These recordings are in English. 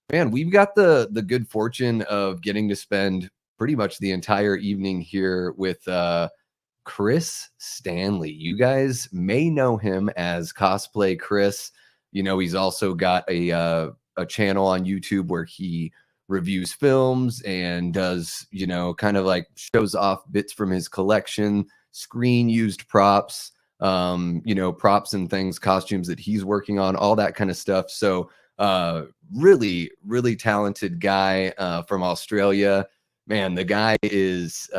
Man, we've got the good fortune of getting to spend pretty much the entire evening here with Chris Stanley. You guys may know him as Cosplay Chris. You know, he's also got a channel on YouTube where he reviews films and does, you know, kind of like shows off bits from his collection, screen used props, you know, props and things, costumes that he's working on, all that kind of stuff. So really, really talented guy from Australia. Man, the guy is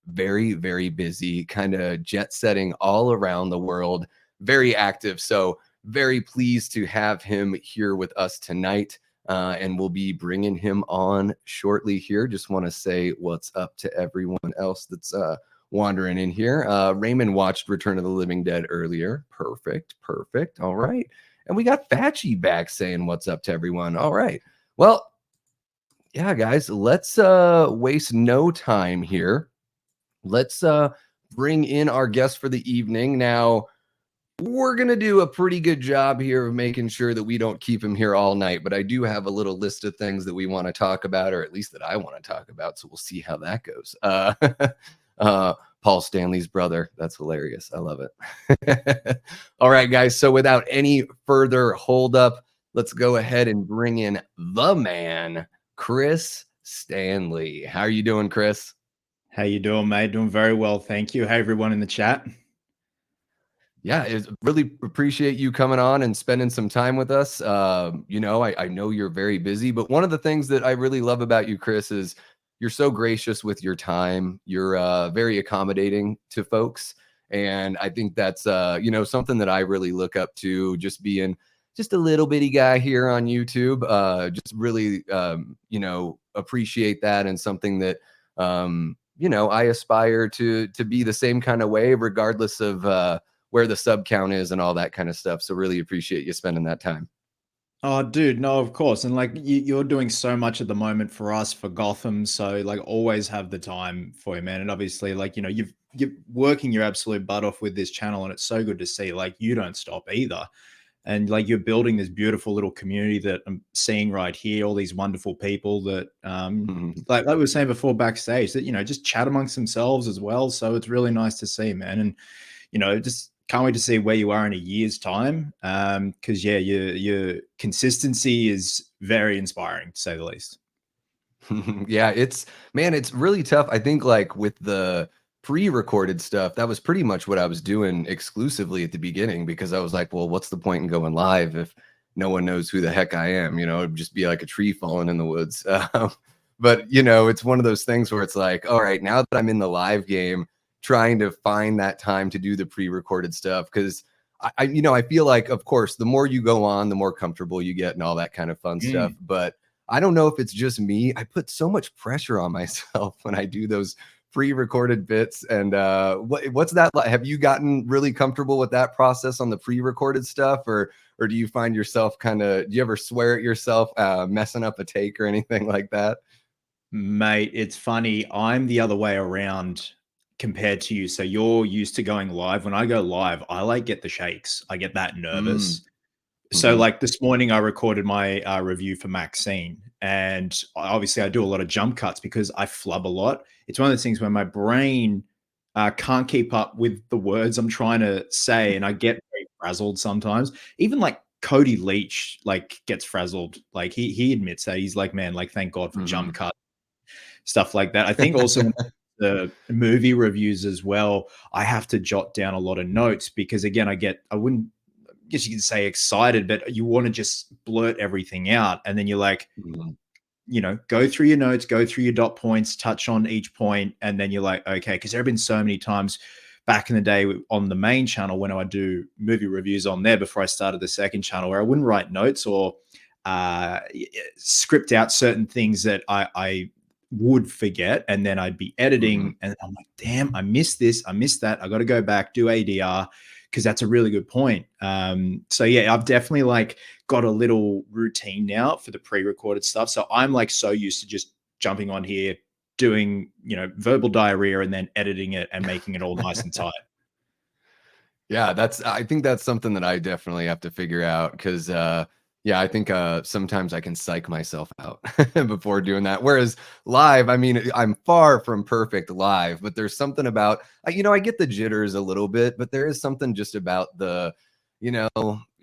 very, very busy, kind of jet setting all around the world, very active. So very pleased to have him here with us tonight. And we'll be bringing him on shortly here. Just want to say what's up to everyone else that's wandering in here. Raymond watched Return of the Living Dead earlier. Perfect, perfect. All right. And we got Fatchy back saying what's up to everyone. All right. Well, yeah, guys, let's waste no time here. Let's bring in our guest for the evening. Now, we're going to do a pretty good job here of making sure that we don't keep him here all night, but I do have a little list of things that we want to talk about, or at least that I want to talk about, so we'll see how that goes. Paul Stanley's brother. That's hilarious. I love it. All right, guys. So without any further holdup, let's go ahead and bring in the man, Chris Stanley. How are you doing, Chris? How you doing, mate? Doing very well, thank you. Hey, everyone in the chat. Yeah, it's really appreciate you coming on and spending some time with us. You know, I know you're very busy, but one of the things that I really love about you, Chris, is you're so gracious with your time. You're very accommodating to folks. And I think that's, you know, something that I really look up to, just being just a little bitty guy here on YouTube. Just really, you know, appreciate that, and something that, you know, I aspire to be the same kind of way, regardless of where the sub count is and all that kind of stuff. So really appreciate you spending that time. Oh, dude, no, of course. And like you're doing so much at the moment for us, for Gotham. So like always have the time for you, man. And obviously, like, you know, you're working your absolute butt off with this channel, and it's so good to see like you don't stop either. And like you're building this beautiful little community that I'm seeing right here, all these wonderful people that like we were saying before backstage, that, you know, just chat amongst themselves as well. So it's really nice to see, man. And you know, just can't wait to see where you are in a year's time. Because yeah, your consistency is very inspiring, to say the least. Yeah, it's man, it's really tough. I think like with the pre-recorded stuff, that was pretty much what I was doing exclusively at the beginning, because I was like, well, what's the point in going live if no one knows who the heck I am? You know, it'd just be like a tree falling in the woods. But you know, it's one of those things where it's like, all right, now that I'm in the live game, trying to find that time to do the pre-recorded stuff, because you know, I feel like, of course, the more you go on, the more comfortable you get and all that kind of fun stuff. But I don't know if it's just me. I put so much pressure on myself when I do those pre-recorded bits. And what's that like? Have you gotten really comfortable with that process on the pre-recorded stuff, or do you find yourself kind of, do you ever swear at yourself messing up a take or anything like that? Mate, it's funny. I'm the other way around compared to you. So you're used to going live. When I go live, I like get the shakes. I get that Mm. nervous. So Mhm. like this morning, I recorded my review for Maxine, and obviously I do a lot of jump cuts because I flub a lot. It's one of those things where my brain can't keep up with the words I'm trying to say, and I get very frazzled sometimes. Even like Cody Leach like gets frazzled. Like he admits that. He's like, man, like thank God for jump Mhm. cuts, stuff like that. I think also when the movie reviews as well, I have to jot down a lot of notes because again, I wouldn't guess you can say excited, but you want to just blurt everything out. And then you're like, Mhm. you know, go through your notes, go through your dot points, touch on each point. And then you're like, okay, because there have been so many times back in the day on the main channel when I do movie reviews on there before I started the second channel where I wouldn't write notes or script out certain things that I would forget. And then I'd be Mhm. editing and I'm like, damn, I missed this. I missed that. I got to go back, do ADR because that's a really good point. So yeah, I've definitely like got a little routine now for the pre-recorded stuff. So I'm like so used to just jumping on here, doing, you know, verbal diarrhea and then editing it and making it all nice and tight. Yeah, I think that's something that I definitely have to figure out, because Yeah, I think sometimes I can psych myself out before doing that. Whereas live, I mean, I'm far from perfect live, but there's something about, I get the jitters a little bit, but there is something just about you know,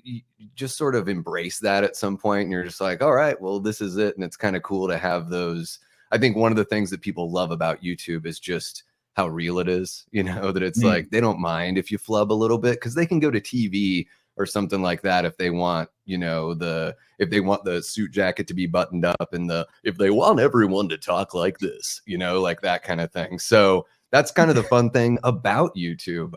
you just sort of embrace that at some point, and you're just like, all right, well, this is it, and it's kind of cool to have those. I think one of the things that people love about YouTube is just how real it is. That it's Mm. like they don't mind if you flub a little bit because they can go to TV or something like that if they want, if they want the suit jacket to be buttoned up and if they want everyone to talk like this, like that kind of thing. So that's kind of the fun thing about YouTube,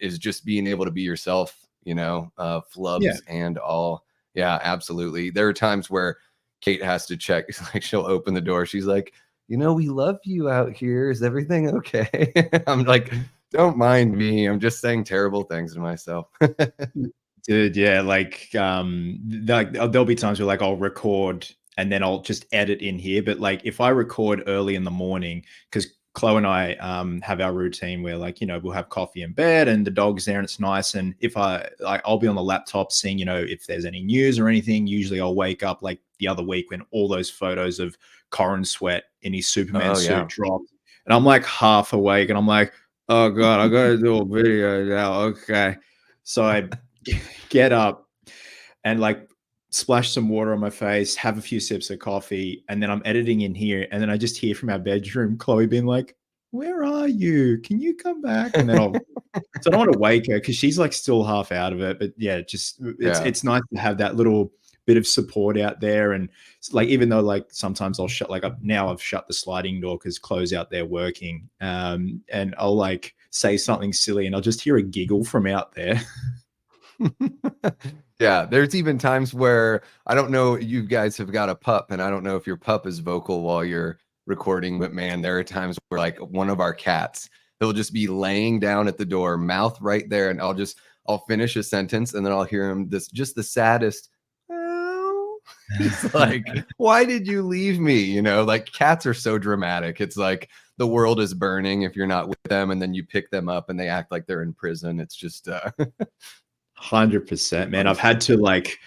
is just being able to be yourself, Yeah. flubs and all. Yeah, absolutely. There are times where Kate has to check, like she'll open the door. She's like, we love you out here. Is everything okay? I'm like, don't mind me. I'm just saying terrible things to myself. Dude, yeah, like there'll be times where like I'll record and then I'll just edit in here. But like if I record early in the morning, because Chloe and I have our routine where like, we'll have coffee in bed and the dog's there and it's nice. And if I'll be on the laptop seeing, if there's any news or anything, usually I'll wake up like the other week when all those photos of Corin Sweat in his Superman Oh suit yeah. dropped. And I'm like half awake and I'm like, oh God, I gotta do a video now. Okay. So I get up and like splash some water on my face, have a few sips of coffee, and then I'm editing in here. And then I just hear from our bedroom, Chloe being like, "Where are you? Can you come back?" And then so I don't want to wake her because she's like still half out of it. But yeah, just Yeah. it's nice to have that little bit of support out there. And like, even though like sometimes I'll shut, like now I've shut the sliding door because Chloe's out there working. And I'll like say something silly and I'll just hear a giggle from out there. Yeah, there's even times where I don't know, you guys have got a pup, and I don't know if your pup is vocal while you're recording, but man, there are times where like one of our cats, he'll just be laying down at the door, mouth right there, and I'll finish a sentence and then I'll hear him just the saddest. "Meow." He's like, "Why did you leave me?" Like cats are so dramatic. It's like the world is burning if you're not with them, and then you pick them up and they act like they're in prison. It's just 100%, man. funny I've had stuff. to like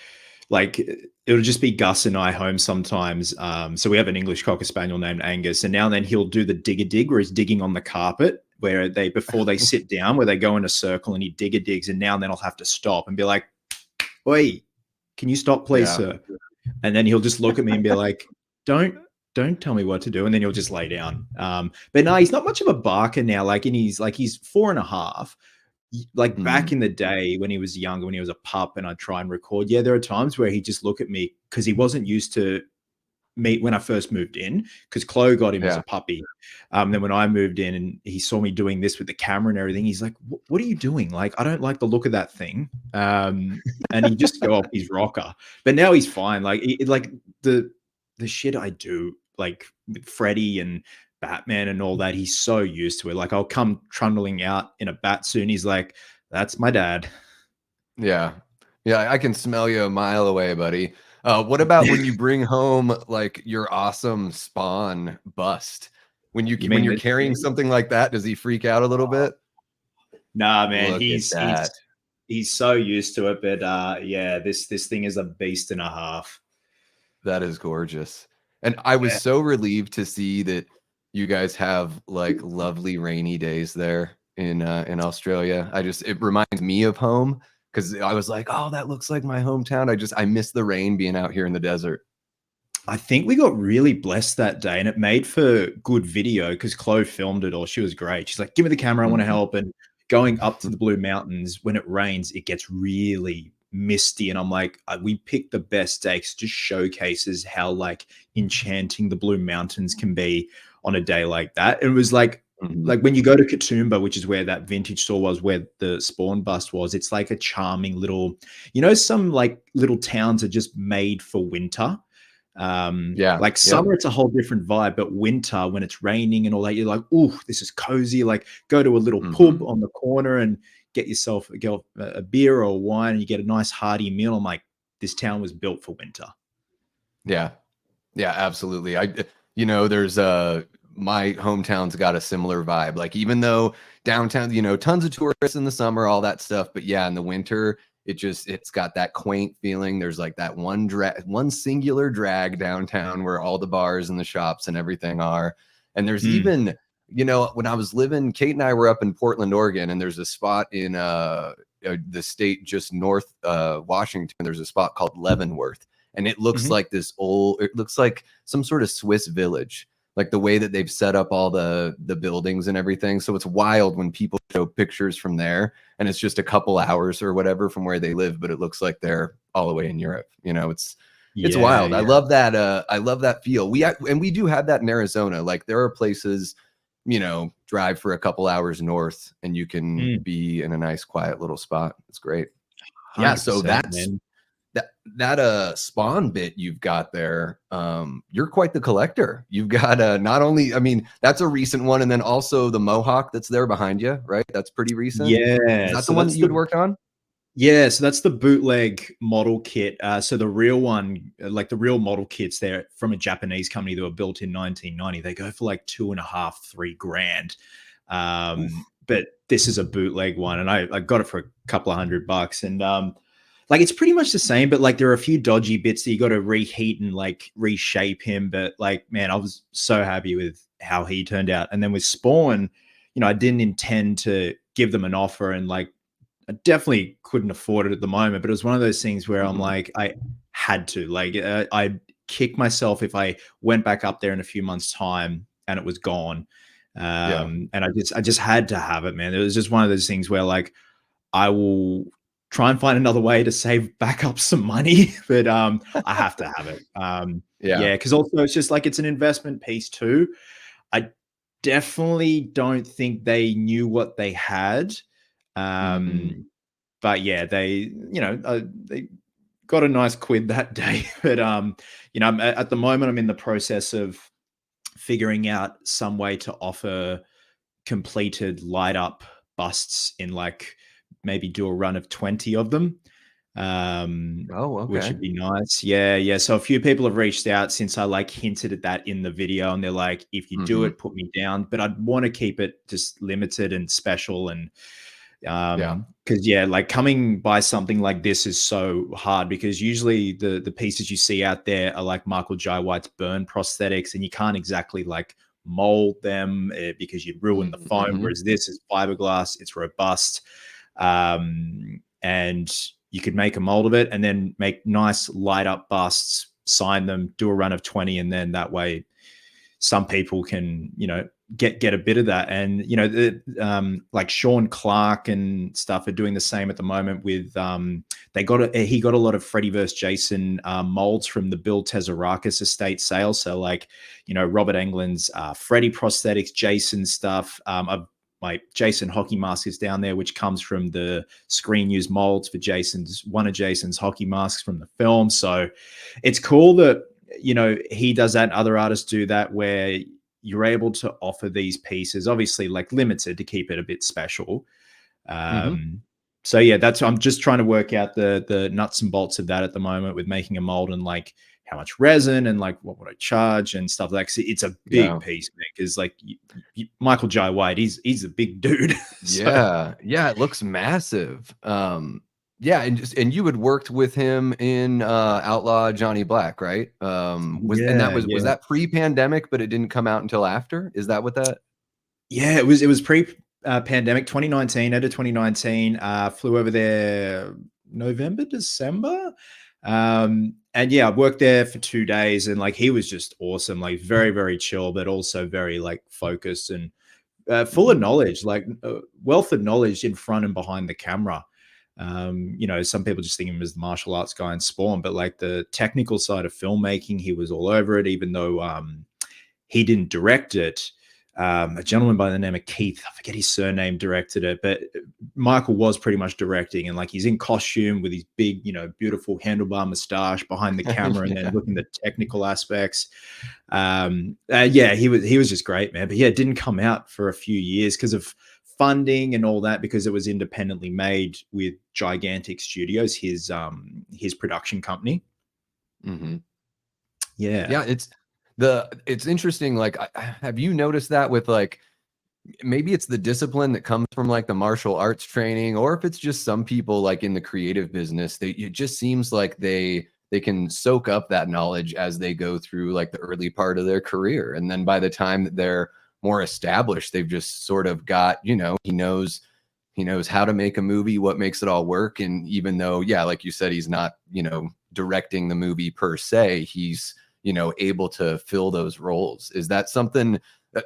it'll just be Gus and I home sometimes. So we have an English Cocker Spaniel named Angus, and now and then he'll do the digger dig where he's digging on the carpet where they before they sit down, where they go in a circle and he digger digs, and now and then I'll have to stop and be like, "Oi, can you stop, please, Yeah. sir?" And then he'll just look at me and be like, "Don't don't tell me what to do," and then he'll just lay down. But no, he's not much of a barker now. He's 4.5. Like back Mhm. in the day when he was younger, when he was a pup, and I'd try and record. Yeah, there are times where he just look at me because he wasn't used to me when I first moved in. Because Chloe got him as Yeah. a puppy. Then when I moved in and he saw me doing this with the camera and everything, he's like, "What are you doing? Like, I don't like the look of that thing." And he just go off his rocker. But now he's fine. Like the the shit I do, like with Freddy and Batman and all that, he's so used to it. Like I'll come trundling out in a bat suit, and he's like, "That's my dad." Yeah. Yeah, I can smell you a mile away, buddy. What about when you bring home like your awesome Spawn bust? You When mean you're that? carrying something like that, does he freak out a little bit? Nah, man, Look at that. he's so used to it. But yeah, this thing is a beast and a half. That is gorgeous. And I was Yeah. so relieved to see that you guys have like lovely rainy days there in Australia. It reminds me of home because I was like, oh, that looks like my hometown. I miss the rain being out here in the desert. I think we got really blessed that day, and it made for good video because Chloe filmed it all. She was great. She's like, "Give me the camera, I want to Mhm. help." And going up to the Blue Mountains, when it rains, it gets really misty. And I'm like, we picked the best day 'cause it just showcases how like enchanting the Blue Mountains can be on a day like that. And it was Mhm. like when you go to Katoomba, which is where that vintage store was, where the spawn bust was, it's like a charming little, some like little towns are just made for winter. Yeah. Like Yep. summer, it's a whole different vibe, but winter, when it's raining and all that, you're like, "Ooh, this is cozy." Like, go to a little pub Mhm. on the corner and get yourself a beer or a wine, and you get a nice hearty meal. I'm like, this town was built for winter. Yeah. Yeah, absolutely. There's my hometown's got a similar vibe. Like even though downtown, tons of tourists in the summer, all that stuff, but yeah, in the winter, it's got that quaint feeling. There's like that one singular drag downtown where all the bars and the shops and everything are. And there's even, you know, when I was living, Kate and I were up in Portland, Oregon, and there's a spot in the state just north Washington. There's a spot called Leavenworth, and it looks like this old, it looks like some sort of Swiss village, like the way that they've set up all the buildings and everything. So it's wild when people show pictures from there, and it's just a couple hours or whatever from where they live, but it looks like they're all the way in Europe. You know, it's wild. I love that. I love that feel. And we do have that in Arizona. Like there are places, you know, drive for a couple hours north and you can be in a nice quiet little spot. It's great. Yeah. So that's that spawn bit you've got there. You're quite the collector. You've got not only, I mean, that's a recent one, and then also the Mohawk that's there behind you, right? That's pretty recent. Yeah. Is that the one that you'd worked on? Yeah, so that's the bootleg model kit. So the real one, like the real model kits, they're from a Japanese company that were built in 1990. They go for like 2.5, 3 grand. But this is a bootleg one, and I got it for a couple of $100. And like it's pretty much the same, but like there are a few dodgy bits that you got to reheat and like reshape him. But like, man, I was so happy with how he turned out. And then with Spawn, you know, I didn't intend to give them an offer, and like I definitely couldn't afford it at the moment, but it was one of those things where I'm like, I had to, like, I'd kick myself if I went back up there in a few months' time and it was gone. And I just had to have it, man. It was just one of those things where like, I will try and find another way to save back up some money, but I have to have it. Yeah, because also it's just like it's an investment piece too. I definitely don't think they knew what they had. But yeah, they, you know, they got a nice quid that day. But you know, at the moment, I'm in the process of figuring out some way to offer completed light up busts in like maybe do a run of 20 of them. Which would be nice. Yeah. So a few people have reached out since I like hinted at that in the video, and they're like, if you do it, put me down. But I'd want to keep it just limited and special. And because like coming by something like this is so hard, because usually the pieces you see out there are like Michael Jai White's burn prosthetics, and you can't exactly like mold them because you'd ruin the foam. Whereas this is fiberglass, it's robust, and you could make a mold of it and then make nice light up busts, sign them, do a run of 20, and then that way some people can, you know, get a bit of that. And you know, like Sean Clark and stuff are doing the same at the moment with he got a lot of Freddy vs. Jason molds from the Bill Tesarakis estate sale. So like, you know, Robert Englund's Freddy prosthetics, Jason stuff. My Jason hockey mask is down there, which comes from the screen use molds for one of Jason's hockey masks from the film. So it's cool that, you know, he does that, other artists do that, where you're able to offer these pieces, obviously like limited to keep it a bit special. So yeah, I'm just trying to work out the nuts and bolts of that at the moment with making a mold and like how much resin and like what would I charge and stuff like that. It's a big piece, man, because like Michael Jai White, he's a big dude. So. Yeah, it looks massive. Yeah, and you had worked with him in Outlaw Johnny Black, right? Was that pre-pandemic, but it didn't come out until after? Is that what that? Yeah, it was pre-pandemic, 2019, end of 2019. Flew over there November, December. And yeah, I worked there for 2 days, and like he was just awesome, like very, very chill, but also very like focused and full of knowledge, like wealth of knowledge in front and behind the camera. You know, some people just think of him as the martial arts guy in Spawn, but like the technical side of filmmaking, he was all over it, even though he didn't direct it. A gentleman by the name of Keith, I forget his surname, directed it, but Michael was pretty much directing, and like he's in costume with his big, you know, beautiful handlebar mustache behind the camera, and then looking at the technical aspects. Yeah, he was just great, man. But yeah, it didn't come out for a few years because of funding and all that, because it was independently made with Gigantic Studios, his production company. Yeah, it's interesting. Like, have you noticed that with like maybe it's the discipline that comes from like the martial arts training, or if it's just some people like in the creative business, it just seems like they can soak up that knowledge as they go through like the early part of their career. And then by the time that they're more established, they've just sort of got, he knows how to make a movie, what makes it all work. And even though, yeah, like you said, he's not, directing the movie per se, he's, able to fill those roles. Is that something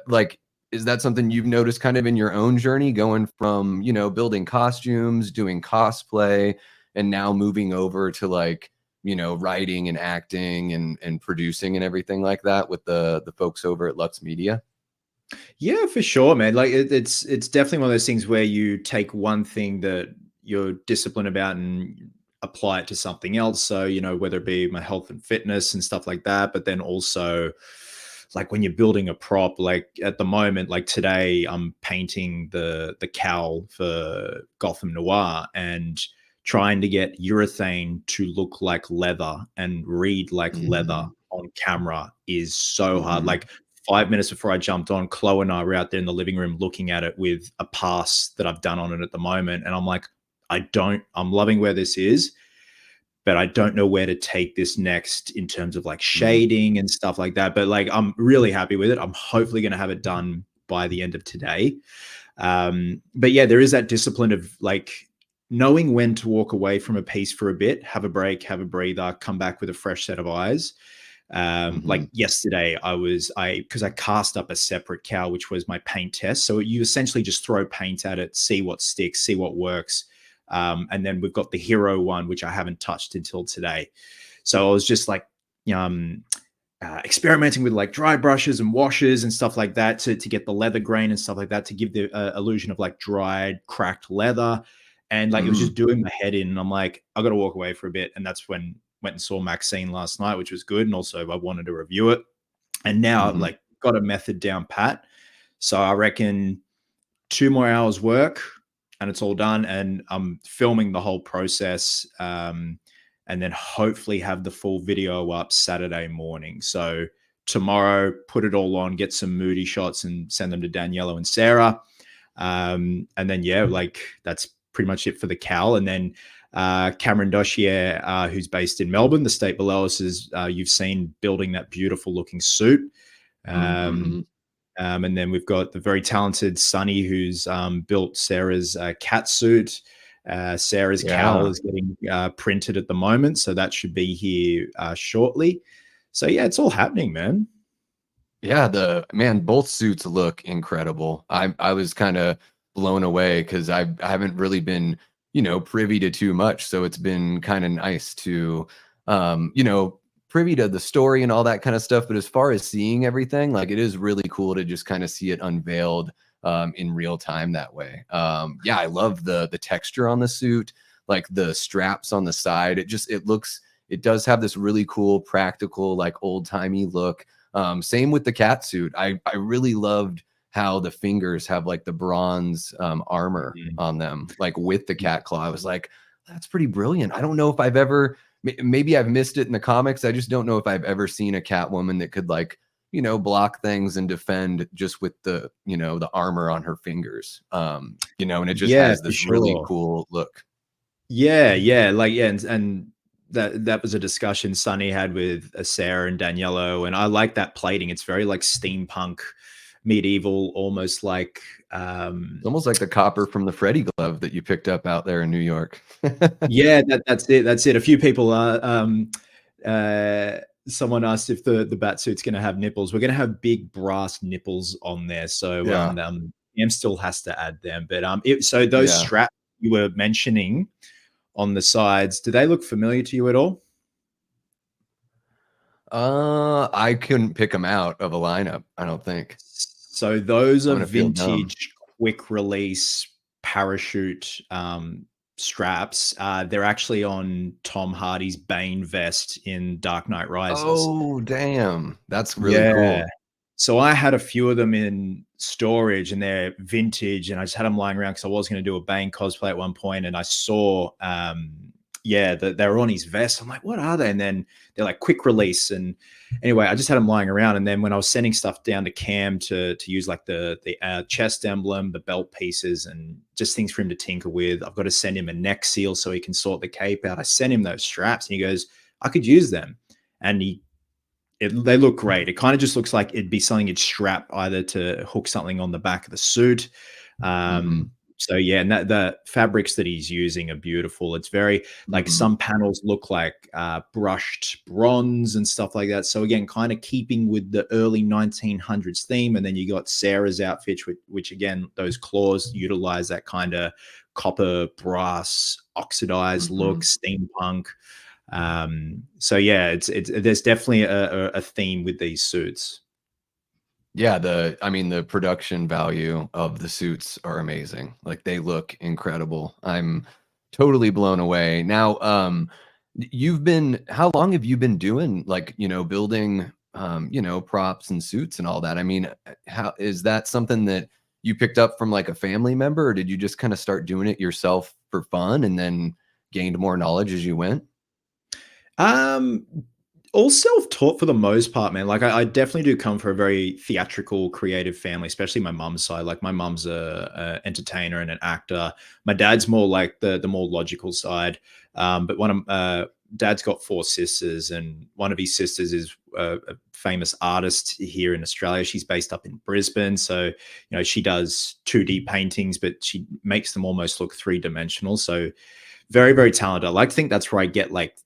like, is that something you've noticed kind of in your own journey, going from, building costumes, doing cosplay, and now moving over to like, writing and acting and producing and everything like that with the folks over at Lux Media? Yeah, for sure, man. Like it's definitely one of those things where you take one thing that you're disciplined about and apply it to something else. So, whether it be my health and fitness and stuff like that, but then also like when you're building a prop, like at the moment, like today, I'm painting the cowl for Gotham Noir and trying to get urethane to look like leather and read like leather Mm-hmm. on camera is so hard. Mm-hmm. Like 5 minutes before I jumped on, Chloe and I were out there in the living room looking at it with a pass that I've done on it at the moment. And I'm like, I'm loving where this is, but I don't know where to take this next in terms of like shading and stuff like that. But like, I'm really happy with it. I'm hopefully going to have it done by the end of today. But yeah, there is that discipline of like knowing when to walk away from a piece for a bit, have a break, have a breather, come back with a fresh set of eyes. Mm-hmm. Like yesterday, because I cast up a separate cow, which was my paint test. So you essentially just throw paint at it, see what sticks, see what works. And then we've got the hero one, which I haven't touched until today. So I was just like, experimenting with like dry brushes and washes and stuff like that to get the leather grain and stuff like that to give the illusion of like dried, cracked leather. And like it was Mm-hmm. just doing my head in. And I'm like, I got to walk away for a bit. And that's when went and saw Maxine last night, which was good. And also I wanted to review it. And now I've Mm-hmm. like got a method down pat. So I reckon 2 more hours work and it's all done. And I'm filming the whole process. And then hopefully have the full video up Saturday morning. So tomorrow, put it all on, get some moody shots and send them to Daniela and Sarah. And then, yeah, like that's pretty much it for the cowl. And then Cameron Dossier, who's based in Melbourne, the state below us, is you've seen building that beautiful looking suit. Mm-hmm. And then we've got the very talented Sunny, who's built Sarah's cat suit. Sarah's cowl Yeah. is getting printed at the moment, so that should be here shortly. So yeah, it's all happening, man. Yeah, the man, both suits look incredible. I was kind of blown away because I haven't really been, privy to too much. So it's been kind of nice to privy to the story and all that kind of stuff. But as far as seeing everything, like it is really cool to just kind of see it unveiled in real time that way. Yeah, I love the texture on the suit, like the straps on the side. It does have this really cool, practical, like old-timey look. Same with the cat suit. I really loved how the fingers have like the bronze armor Mhm. on them, like with the cat claw. I was like, that's pretty brilliant. I don't know if I've ever, maybe I've missed it in the comics. I just don't know if I've ever seen a Catwoman that could like, block things and defend just with the armor on her fingers. And it just Yeah, has for this really sure. cool look. Yeah, like yeah, and that was a discussion Sunny had with Sarah and Daniello, and I like that plating. It's very like steampunk, medieval, almost like It's almost like the copper from the Freddy glove that you picked up out there in New York. yeah, that's it. That's it. A few people are. Someone asked if the bat suit's going to have nipples. We're going to have big brass nipples on there, so Yeah. Em still has to add them. But so those Yeah. straps you were mentioning on the sides, do they look familiar to you at all? I couldn't pick them out of a lineup, I don't think. So those I'm are gonna feel dumb. vintage, quick release parachute straps. They're actually on Tom Hardy's Bane vest in Dark Knight Rises. Oh, damn. That's really Yeah. cool. So I had a few of them in storage and they're vintage and I just had them lying around because I was going to do a Bane cosplay at one point and I saw yeah, they're on his vest. I'm like, what are they? And then they're like quick release. And anyway, I just had them lying around. And then when I was sending stuff down to Cam to use like the chest emblem, the belt pieces, and just things for him to tinker with, I've got to send him a neck seal so he can sort the cape out. I sent him those straps, and he goes, I could use them. And they look great. It kind of just looks like it'd be something you'd strap either to hook something on the back of the suit. Mhm. So yeah, and the fabrics that he's using are beautiful. It's very like Mhm. some panels look like brushed bronze and stuff like that. So again, kind of keeping with the early 1900s theme. And then you got Sarah's outfit, which again, those claws utilize that kind of copper, brass, oxidized look, Mhm. steampunk. So yeah, it's there's definitely a theme with these suits. Yeah, I mean, the production value of the suits are amazing. Like, they look incredible. I'm totally blown away. Now, how long have you been doing, like, building, props and suits and all that? I mean, how is that something that you picked up from, like, a family member, or did you just kinda start doing it yourself for fun and then gained more knowledge as you went? Um, all self-taught for the most part, man. Like I definitely do come from a very theatrical, creative family, especially my mum's side. Like my mum's a entertainer and an actor. My dad's more like the more logical side. But one of dad's got four sisters, and one of his sisters is a famous artist here in Australia. She's based up in Brisbane, so she does 2D paintings, but she makes them almost look three-dimensional. So very, very talented. I like to think that's where I get like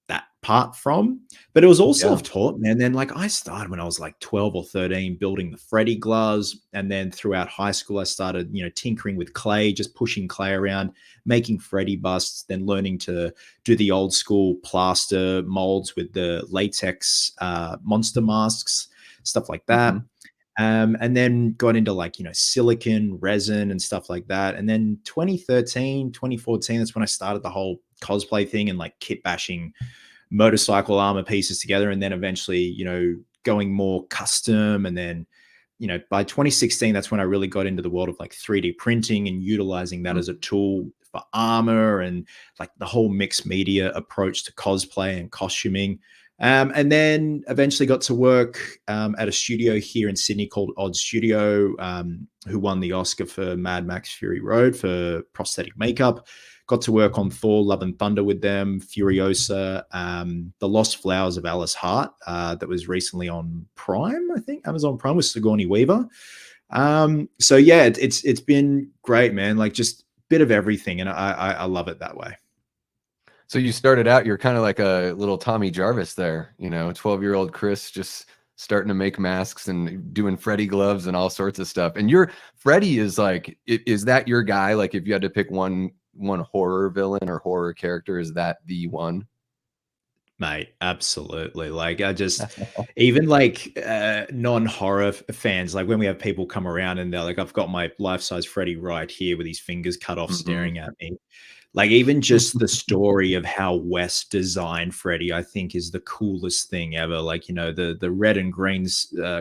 that part from, but it was all Yeah. self-taught, man. Then like I started when I was like 12 or 13 building the Freddy gloves, and then throughout high school I started, tinkering with clay, just pushing clay around, making Freddy busts, then learning to do the old school plaster molds with the latex monster masks, stuff like that. Mhm. And then got into like, silicon, resin, and stuff like that. And then 2013, 2014, that's when I started the whole cosplay thing and like kit bashing motorcycle armor pieces together. And then eventually, going more custom. And then, by 2016, that's when I really got into the world of like 3D printing and utilizing that as a Mhm. tool for armor and like the whole mixed media approach to cosplay and costuming. And then eventually got to work at a studio here in Sydney called Odd Studio, who won the Oscar for Mad Max Fury Road for prosthetic makeup. Got to work on Thor: Love and Thunder with them, Furiosa, The Lost Flowers of Alice Hart, that was recently on Prime, I think, Amazon Prime, with Sigourney Weaver. So yeah, it's been great, man. Like just bit of everything, and I love it that way. So you started out, you're kinda like a little Tommy Jarvis there, 12-year-old Chris just starting to make masks and doing Freddy gloves and all sorts of stuff. And Freddy is like, is that your guy? Like, if you had to pick one horror villain or horror character, is that the one? Mate, absolutely. Like I just even like non-horror fans, like when we have people come around and they're like, I've got my life-size Freddy right here with his fingers cut off Mhm. staring at me. Like even just the story of how Wes designed Freddy, I think is the coolest thing ever. Like, the red and green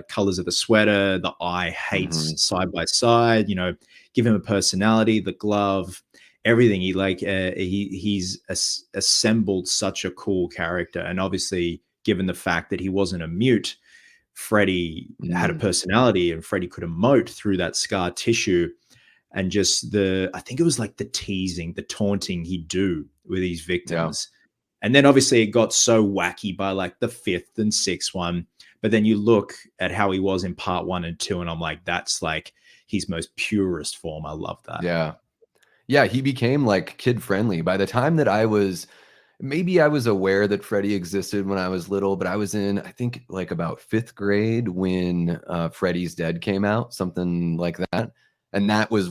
colors of the sweater, the eye Mhm. hates side by side, give him a personality, the glove, everything. He's assembled such a cool character. And obviously, given the fact that he wasn't a mute, Freddy had a Mm. personality and Freddy could emote through that scar tissue. And just I think it was like the teasing, the taunting he'd do with his Yeah. victims. And then obviously it got so wacky by like the fifth and sixth one. But then you look at how he was in part one and two, and I'm like, that's like his most purest form. I love that. Yeah. Yeah, he became, like, kid-friendly. By the time that maybe I was aware that Freddy existed when I was little, but I was in, I think, like, about 5th grade when, Freddy's Dead came out, something like that, and that was,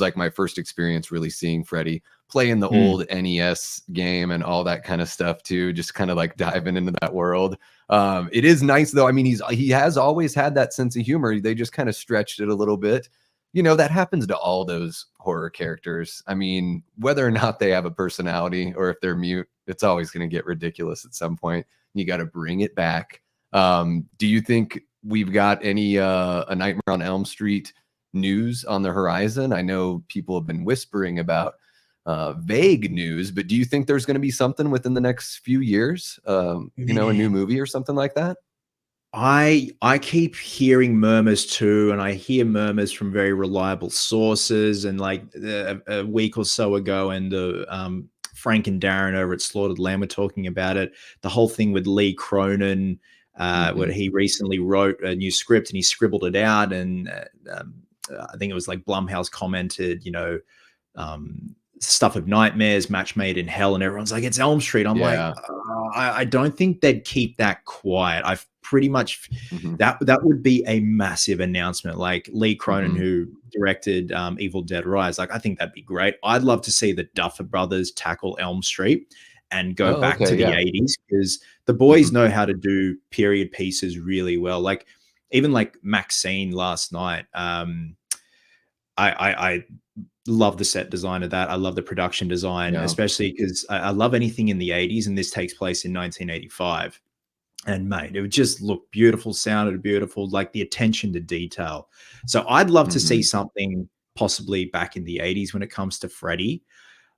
like, my first experience really seeing Freddy, playing the Mm. old NES game and all that kinda stuff too, just kinda, like, diving into that world. It is nice, though. I mean, he has always had that sense of humor. They just kinda stretched it a little bit. That happens to all those horror characters. I mean, whether or not they have a personality or if they're mute, it's always going to get ridiculous at some point. You got to bring it back. Do you think we've got any A Nightmare on Elm Street news on the horizon? I know people have been whispering about vague news, but do you think there's going to be something within the next few years? You know, a new Man, movie or something like that? I keep hearing murmurs too, and I hear murmurs from very reliable sources. And like a week or so ago, and Frank and Darren over at Slaughtered Lamb were talking about it. The whole thing with Lee Cronin, where Hmm. he recently wrote a new script and he scribbled it out, and I think it was like Blumhouse commented, stuff of nightmares, match made in hell, and everyone's like, it's Elm Street. I'm like, Yeah. I don't think they'd keep that quiet. I've pretty much Hmm. that would be a massive announcement. Like Lee Cronin, Hmm. who directed Evil Dead Rise, like I think that'd be great. I'd love to see the Duffer Brothers tackle Elm Street and go Oh, back to okay. the Yeah. 80s, because the Hmm. boys know how to do period pieces really well. Like even like Maxine last night. I love the set design of that. I love the production design, Yeah. especially because I love anything in the 80s, and this takes place in 1985. And mate, it would just look beautiful, sounded beautiful, like the attention to detail. So I'd love to see Hmm. something possibly back in the 80s when it comes to Freddy.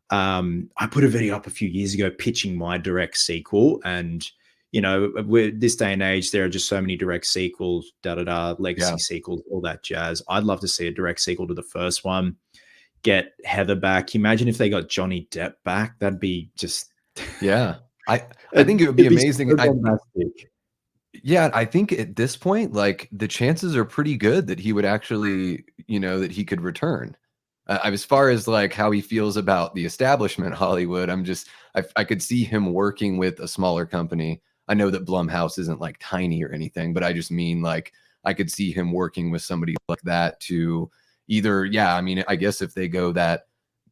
I put a video up a few years ago pitching my direct sequel, and with this day and age, there are just so many direct sequels, legacy Yeah. sequels, all that jazz. I'd love to see a direct sequel to the first one. Get Heather back. Imagine if they got Johnny Depp back. That'd be just Yeah. I think it would be it'd be amazing. so bombastic. Yeah, I think at this point, like the chances are pretty good that he would actually, that he could return. As far as like how he feels about the establishment Hollywood, I could see him working with a smaller company. I know that Blumhouse isn't like tiny or anything, but I just mean like I could see him working with somebody like that to either, yeah, I mean, I guess if they go that,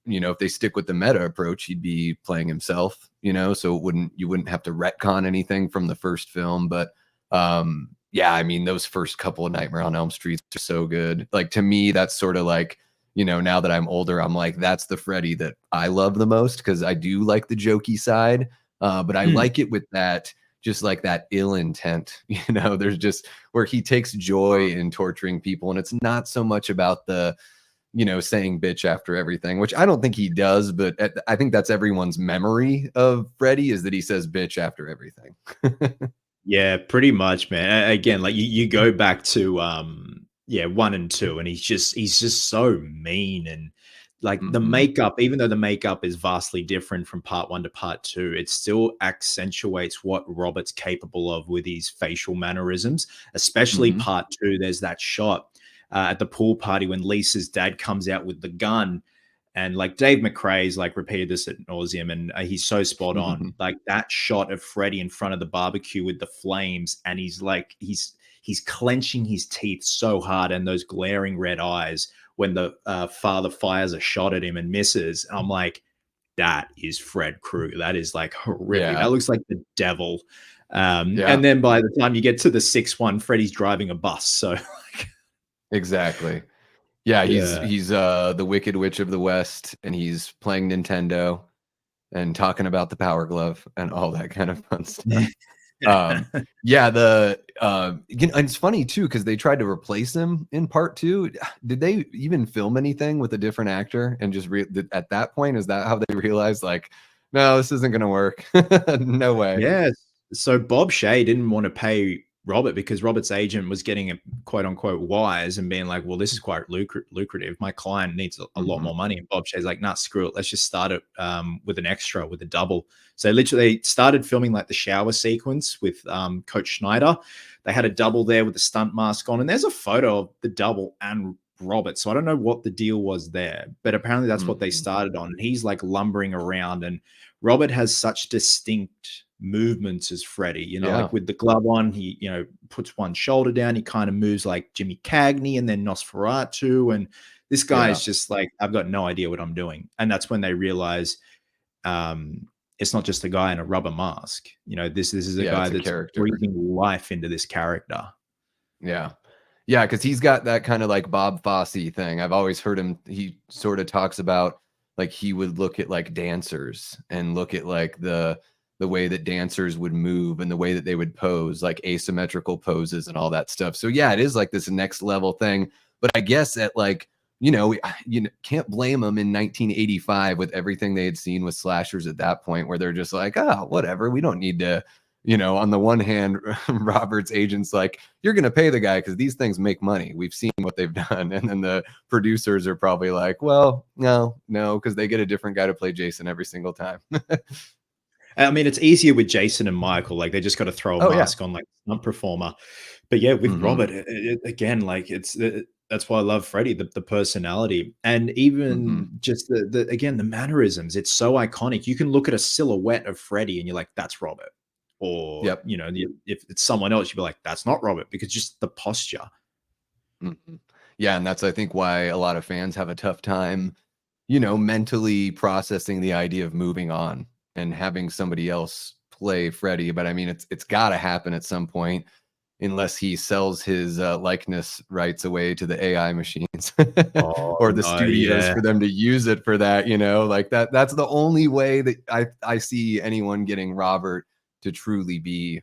if they stick with the meta approach, he'd be playing himself, so you wouldn't have to retcon anything from the first film, but yeah, I mean, those first couple of Nightmare on Elm Streets are so good. Like to me, that's sort of like, now that I'm older, I'm like, that's the Freddy that I love the most because I do like the jokey side. But I Mm. like it with that, just like that ill intent, there's just where he takes joy in torturing people. And it's not so much about the, saying bitch after everything, which I don't think he does, but I think that's everyone's memory of Freddy is that he says bitch after everything. Yeah, pretty much, man. Again, like you go back to yeah, 1 and 2, and he's just so mean. And like the Hmm. makeup, even though the makeup is vastly different from part 1 to part 2, it still accentuates what Robert's capable of with his facial mannerisms, especially Hmm. part 2. There's that shot at the pool party when Lisa's dad comes out with the gun, and like Dave McRae's like repeated this at nauseum, and he's so spot on. Like that shot of Freddy in front of the barbecue with the flames, and he's clenching his teeth so hard, and those glaring red eyes when the father fires a shot at him and misses. And I'm like, that is Fred Krueger. That is like horrific. Yeah. That looks like the devil. Yeah. And then by the time you get to the sixth one, Freddy's driving a bus. So Exactly. Yeah, he's yeah. he's the Wicked Witch of the West, and he's playing Nintendo and talking about the Power Glove and all that kind of fun stuff. Yeah, and it's funny too because they tried to replace him in part two. Did they even film anything with a different actor? And just at that point, is that how they realized like, no, this isn't going to work? No way. Yes. So Bob Shea didn't want to pay Robert because Robert's agent was getting a quote unquote wise and being like, well, this is quite lucrative. My client needs a lot Hmm. more money. And Bob Shea's like, nah, screw it. Let's just start it with an extra, with a double. So literally started filming like the shower sequence with Coach Schneider. They had a double there with the stunt mask on. And there's a photo of the double and Robert. So I don't know what the deal was there, but apparently that's what they Hmm. started on. And he's like lumbering around, and Robert has such distinct movements as Freddy. Yeah. Like with the glove on, he, puts one shoulder down. He kind of moves like Jimmy Cagney and then Nosferatu. And this guy Yeah. is just like, I've got no idea what I'm doing. And that's when they realize it's not just a guy in a rubber mask. This is a Yeah. guy It's a that's character. breathing life into this character. Yeah. Yeah, because he's got that kind of like Bob Fosse thing. I've always heard him, he sort of talks about like he would look at like dancers and look at like the way that dancers would move and the way that they would pose, like asymmetrical poses and all that stuff. So yeah, it is like this next level thing. But I guess at like can't blame them in 1985 with everything they had seen with slashers at that point, where they're just like, oh, whatever, we don't need to. On the one hand, Robert's agent's like, you're going to pay the guy because these things make money. We've seen what they've done. And then the producers are probably like, well, no, because they get a different guy to play Jason every single time. I mean, it's easier with Jason and Michael. Like they just got to throw a Oh, yeah. mask on, like stunt performer. But yeah, with Mhm. Robert, again, like that's why I love Freddy, the personality, and Mhm. even just the again the mannerisms. It's so iconic. You can look at a silhouette of Freddy and you're like, that's Robert. Or Yep. if it's someone else, you'd be like, that's not Robert, because just the posture. Mhm. Yeah, and that's, I think, why a lot of fans have a tough time, mentally processing the idea of moving on and having somebody else play Freddy. But I mean, it's got to happen at some point, unless he sells his likeness rights away to the AI machines Oh or the no, studios yeah. for them to use it for that. Like that's the only way that I see anyone getting Robert to truly be,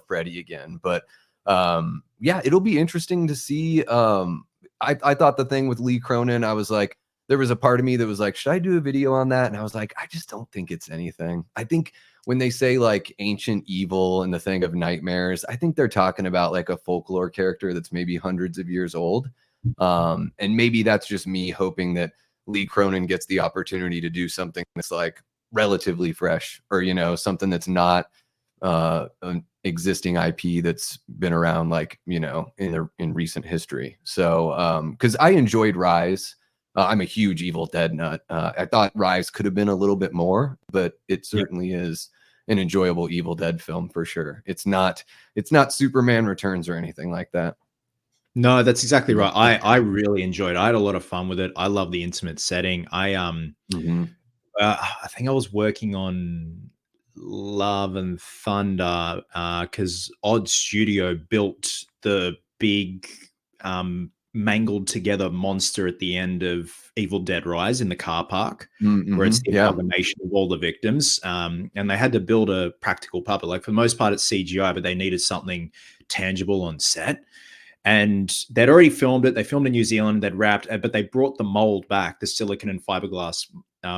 Freddy again. But yeah, it'll be interesting to see. I thought the thing with Lee Cronin, I was like, there was a part of me that was like, should I do a video on that? And I was like, I just don't think it's anything. I think when they say like ancient evil and the thing of nightmares, I think they're talking about like a folklore character that's maybe hundreds of years old. And maybe that's just me hoping that Lee Cronin gets the opportunity to do something that's like relatively fresh, or, something that's not an existing IP that's been around, like, in recent history. So, because I enjoyed Rise. I'm a huge Evil Dead nut. I thought Rise could have been a little bit more, but it Yep. certainly is an enjoyable Evil Dead film for sure. It's not Superman Returns or anything like that. No, that's exactly right. Mhm. I really enjoyed it. I had a lot of fun with it. I love the intimate setting. Mhm. I think I was working on Love and Thunder because Odd Studio built the big mangled together monster at the end of Evil Dead Rise in the car park, where it's Mhm. the Yeah. amalgamation of all the victims. And they had to build a practical puppet. Like for the most part, it's CGI, but they needed something tangible on set. And they'd already filmed it. They filmed in New Zealand. They'd wrapped, but they brought the mold back, the silicon and fiberglass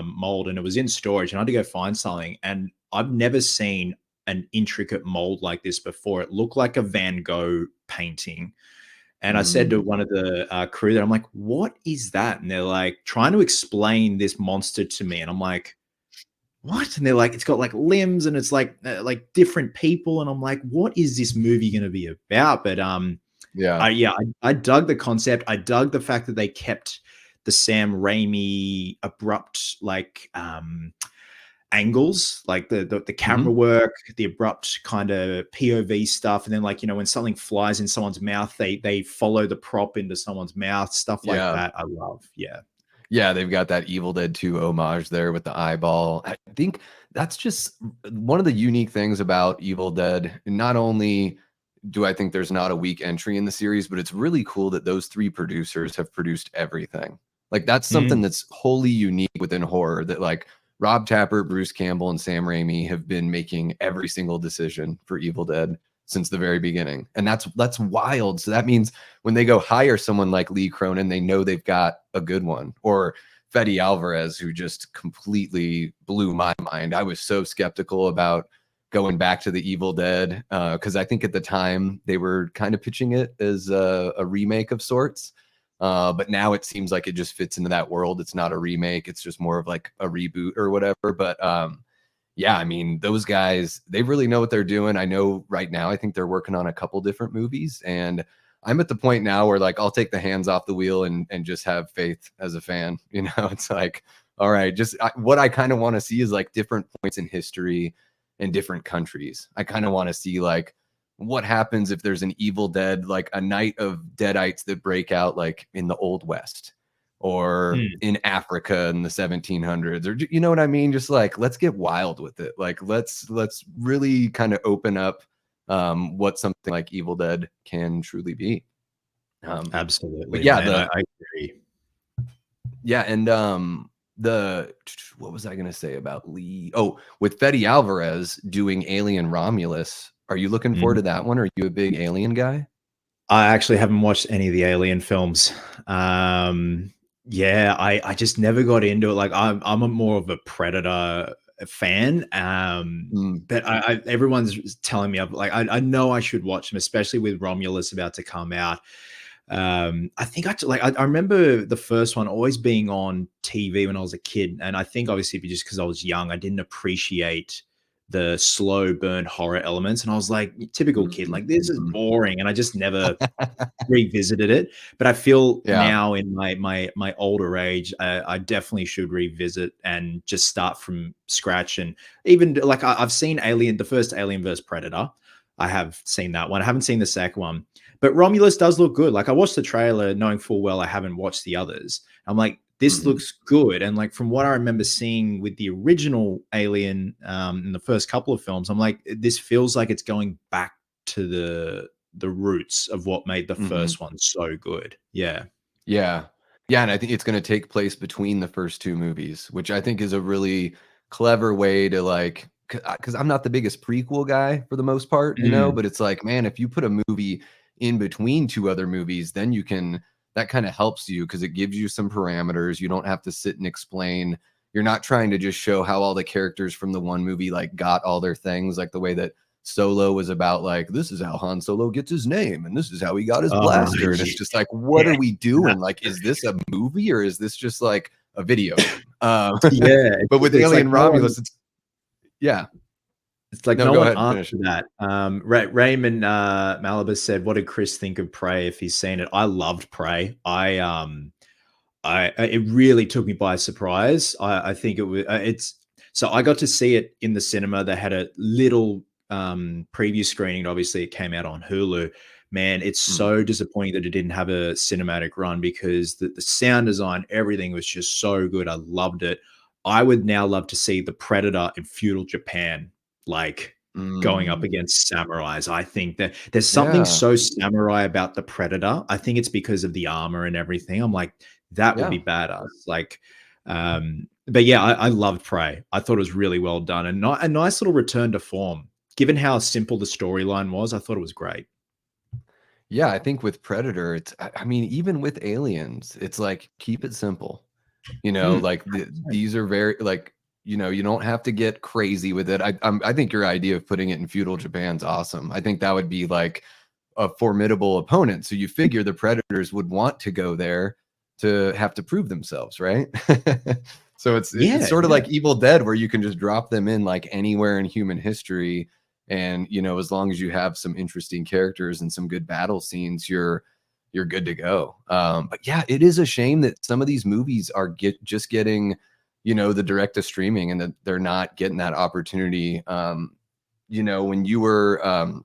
mold, and it was in storage. And I had to go find something. And I've never seen an intricate mold like this before. It looked like a Van Gogh painting. And I said to Mm. one of the crew there, I'm like, "What is that?" And they're like trying to explain this monster to me, and I'm like, "What?" And they're like, "It's got like limbs, and it's like different people." And I'm like, "What is this movie going to be about?" But Yeah. I dug the concept. I dug the fact that they kept the Sam Raimi abrupt angles, like the camera Mhm. work, the abrupt kind of POV stuff, and then like when something flies in someone's mouth, they follow the prop into someone's mouth, stuff like Yeah. that. I love, yeah. Yeah, they've got that Evil Dead 2 homage there with the eyeball. I think that's just one of the unique things about Evil Dead. Not only do I think there's not a weak entry in the series, but it's really cool that those three producers have produced everything. Like that's something Mm, that's wholly unique within horror, that like Rob Tapert, Bruce Campbell, and Sam Raimi have been making every single decision for Evil Dead since the very beginning. And that's wild. So that means when they go hire someone like Lee Cronin, they know they've got a good one. Or Fede Alvarez, who just completely blew my mind. I was so skeptical about going back to the Evil Dead because I think at the time they were kind of pitching it as a remake of sorts. But now it seems like it just fits into that world. It's not a remake. It's just more of like a reboot or whatever. But yeah, I mean, those guys, they really know what they're doing. I know right now, I think they're working on a couple different movies. And I'm at the point now where like I'll take the hands off the wheel and just have faith as a fan. It's like, all right, what I kind of want to see is like different points in history in different countries. I kind of want to see like what happens if there's an Evil Dead, like a night of Deadites that break out like in the Old West or mm. in Africa in the 1700s, or you know what I mean? Just like let's get wild with it. Like let's really kind of open up what something like Evil Dead can truly be. But Absolutely, yeah, man. I agree. and the what was I gonna say about Lee? Oh, with Fede Alvarez doing Alien Romulus, are you looking forward Mm. to that one? Are you a big Alien guy? I actually haven't watched any of the Alien films. Um, Yeah, I just never got into it. Like I'm a more of a Predator fan. Mm, But I everyone's telling me like I know I should watch them, especially with Romulus about to come out. I think I remember the first one always being on TV when I was a kid, and I think obviously just because I was young, I didn't appreciate the slow burn horror elements, and I was like, typical kid, mhm, like this is mhm. boring, and I just never revisited it. But I feel Yeah. now in my older age, I definitely should revisit and just start from scratch. And even like I've seen Alien, the first Alien vs Predator. I have seen that one. I haven't seen the second one, but Romulus does look good. Like I watched the trailer, knowing full well I haven't watched the others. I'm like, this Mhm, looks good. And like from what I remember seeing with the original Alien in the first couple of films, I'm like, this feels like it's going back to the roots of what made the mhm. first one so good. Yeah. Yeah. Yeah, and I think it's gonna take place between the first 2 movies, which I think is a really clever way to, like, because I'm not the biggest prequel guy for the most part, Mm. but it's like, man, if you put a movie in between 2 other movies, then you can that kinda helps you because it gives you some parameters, you don't have to sit and explain. You're not trying to just show how all the characters from the one movie, like, got all their things, like the way that Solo was about, like, "This is how Han Solo gets his name, and this is how he got his Oh, blaster," and it's just like, "What yeah. are we doing? Like, is this a movie or is this just, like, a video game?" Yeah, But with it's like Alien no one Romulus, it's yeah. it's like No, no go one ahead and finish. answered that. Raymond, Malibus said, "What did Chris think of Prey if he's seen it?" I loved Prey. It really took me by surprise. I think it was it's so I got to see it in the cinema. They had a little preview screening. Obviously, it came out on Hulu. Man, it's Mhm, so disappointing that it didn't have a cinematic run because the sound design, everything was just so good. I loved it. I would now love to see the Predator in feudal Japan, like going up mm. against samurais. I think that there's something Yeah, so samurai about the Predator. I think it's because of the armor and everything. I'm like, that would yeah. be badass. Like, but yeah, I loved Prey. I thought it was really well done and not a nice little return to form. Given how simple the storyline was, I thought it was great. Yeah, I think with Predator, I mean, even with Aliens, it's like, keep it simple. Mm, Like, these are very like, you don't have to get crazy with it. I think your idea of putting it in feudal Japan's awesome. I think that would be, like, a formidable opponent, so you figure the Predators would want to go there to have to prove themselves, right? So it's yeah, sort of yeah. like Evil Dead where you can just drop them in, like, anywhere in human history, and, as long as you have some interesting characters and some good battle scenes, you're good to go. But yeah, it is a shame that some of these movies are just getting, the direct to streaming and that they're not getting that opportunity. When you were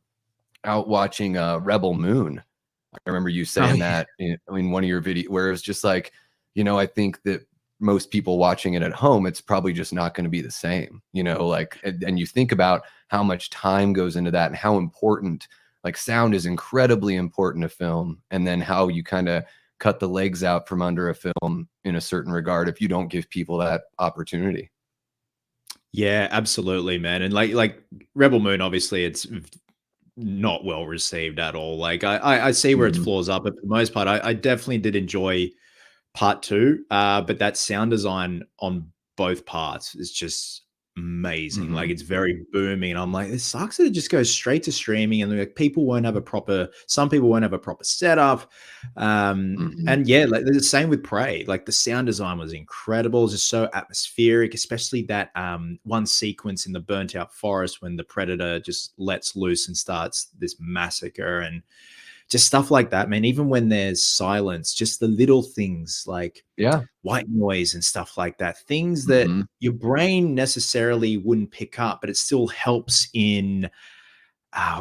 out watching Rebel Moon, I remember you Oh, saying yeah. that in one of your videos where it was just like, I think that most people watching it at home, it's probably just not going to be the same, like, and you think about how much time goes into that and how important, like, sound is incredibly important to film, and then how you kind of cut the legs out from under a film in a certain regard if you don't give people that opportunity. Yeah, absolutely, man. And like Rebel Moon, obviously, it's not well received at all. Like I see where its Mhm, flaws are, but for the most part, I definitely did enjoy part two. But that sound design on both parts is just amazing. Like mhm, it's very booming. And I'm like, it sucks that it just goes straight to streaming and like people won't have a proper, some people won't have a proper setup. mhm. And yeah, like the same with Prey. Like the sound design was incredible, just so atmospheric, especially that one sequence in the burnt out forest when the predator just lets loose and starts this massacre and just stuff like that, man. Even when there's silence, just the little things like Yeah. white noise and stuff like that, things that Mhm. your brain necessarily wouldn't pick up, but it still helps in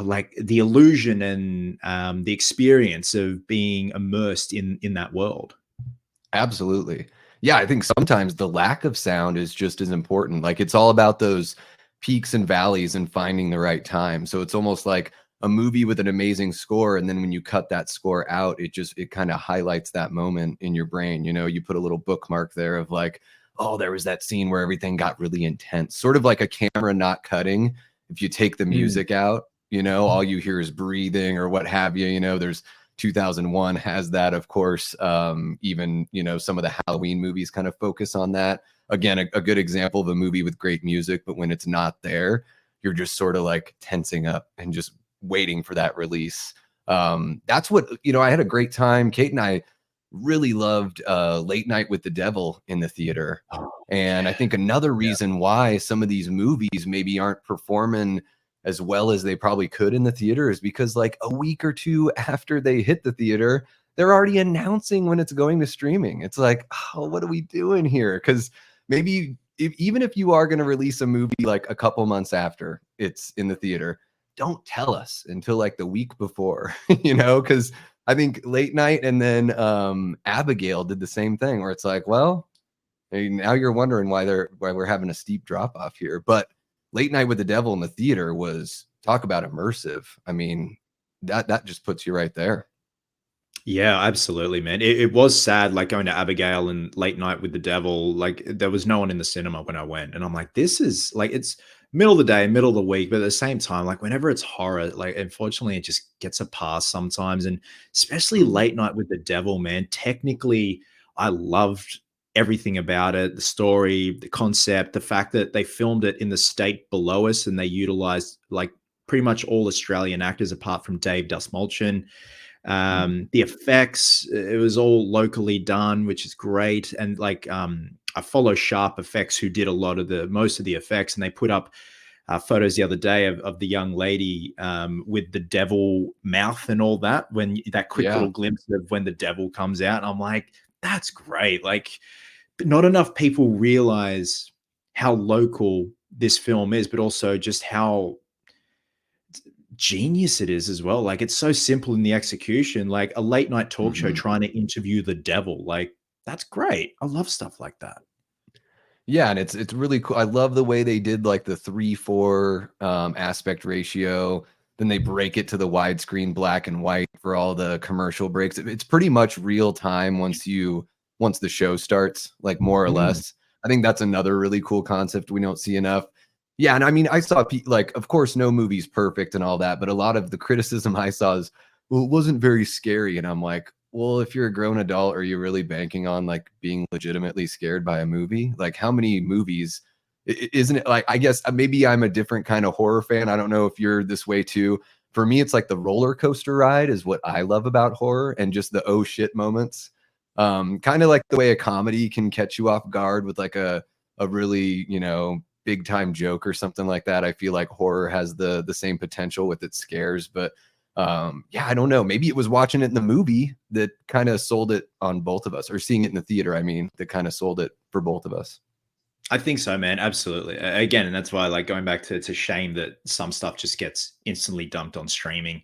like the illusion and the experience of being immersed in that world. Absolutely. Yeah, I think sometimes the lack of sound is just as important. Like, it's all about those peaks and valleys and finding the right time. So it's almost like a movie with an amazing score, and then when you cut that score out, it kind of highlights that moment in your brain. You put a little bookmark there of like, oh, there was that scene where everything got really intense. Sort of like a camera not cutting. If you take the Mm. music out, all you hear is breathing or what have you. There's 2001 has that, of course. Even, you know, some of the Halloween movies kind of focus on that. Again, a good example of a movie with great music, but when it's not there, you're just sort of like tensing up and just waiting for that release. That's what, you know, I had a great time. Kate and I really loved Late Night with the Devil in the theater. And I think another reason why some of these movies maybe aren't performing as well as they probably could in the theater is because like a week or two after they hit the theater, they're already announcing when it's going to streaming. It's like, oh, what are we doing here? Because maybe even if you are going to release a movie like a couple months after it's in the theater, don't tell us until like the week before, you know, because I think Late Night and then Abigail did the same thing where it's like, well, now you're wondering why we're having a steep drop off here. But Late Night with the Devil in the theater was, talk about immersive. I mean, that just puts you right there. Yeah, absolutely, man. It was sad, like going to Abigail and Late Night with the Devil. Like there was no one in the cinema when I went, and I'm like, this is like it's middle of the day, middle of the week, but at the same time, like whenever it's horror, like unfortunately, it just gets a pass sometimes, and especially Late Night with the Devil, man. Technically, I loved everything about it, the story, the concept, the fact that they filmed it in the state below us, and they utilized like pretty much all Australian actors apart from Dave Dustmulchin. The effects, it was all locally done, which is great. And like I follow Sharp Effects, who did a lot of the most of the effects, and they put up photos the other day of the young lady with the devil mouth and all that, when that quick little glimpse of when the devil comes out. And I'm like, that's great. Like not enough people realize how local this film is, but also just how genius it is as well. Like it's so simple in the execution, like a late night talk show trying to interview the devil. Like that's great. I love stuff like that. Yeah, and it's really cool. I love the way they did like the 3:4 aspect ratio. Then they break it to the widescreen black and white for all the commercial breaks. It's pretty much real time once the show starts, like more or less. I think that's another really cool concept we don't see enough. Yeah, and I mean, I saw like, of course, no movie's perfect and all that, but a lot of the criticism I saw is, well, it wasn't very scary, and I'm like, well, if you're a grown adult, are you really banking on like being legitimately scared by a movie? Like how many movies isn't it like, I guess maybe I'm a different kind of horror fan. I don't know if you're this way too. For me, it's like the roller coaster ride is what I love about horror, and just the oh shit moments. Kind of like the way a comedy can catch you off guard with like a really, you know, big time joke or something like that. I feel like horror has the same potential with its scares, but yeah, I don't know. Maybe it was watching it in the movie that kind of sold it on both of us, or seeing it in the theater, I mean, that kind of sold it for both of us. I think so, man. Absolutely. Again, and that's why, like, going back to it's a shame that some stuff just gets instantly dumped on streaming.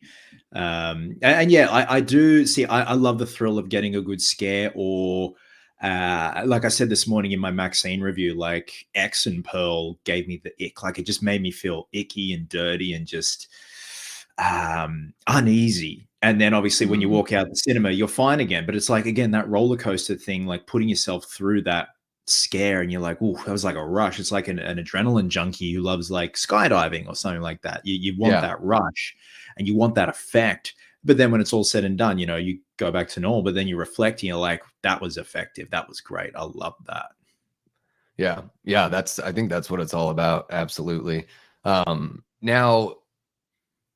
And yeah, I do see. I love the thrill of getting a good scare, or like I said this morning in my Maxine review, like X and Pearl gave me the ick. Like it just made me feel icky and dirty and just uneasy. And then obviously when you walk out of the cinema, you're fine again. But it's like, again, that roller coaster thing, like putting yourself through that scare, and you're like, oh, that was like a rush. It's like an adrenaline junkie who loves like skydiving or something like that. You want that rush and you want that effect. But then when it's all said and done, you know, you go back to normal, but then you reflect and you're like, that was effective. That was great. I love that. Yeah. Yeah. I think that's what it's all about. Absolutely. Now,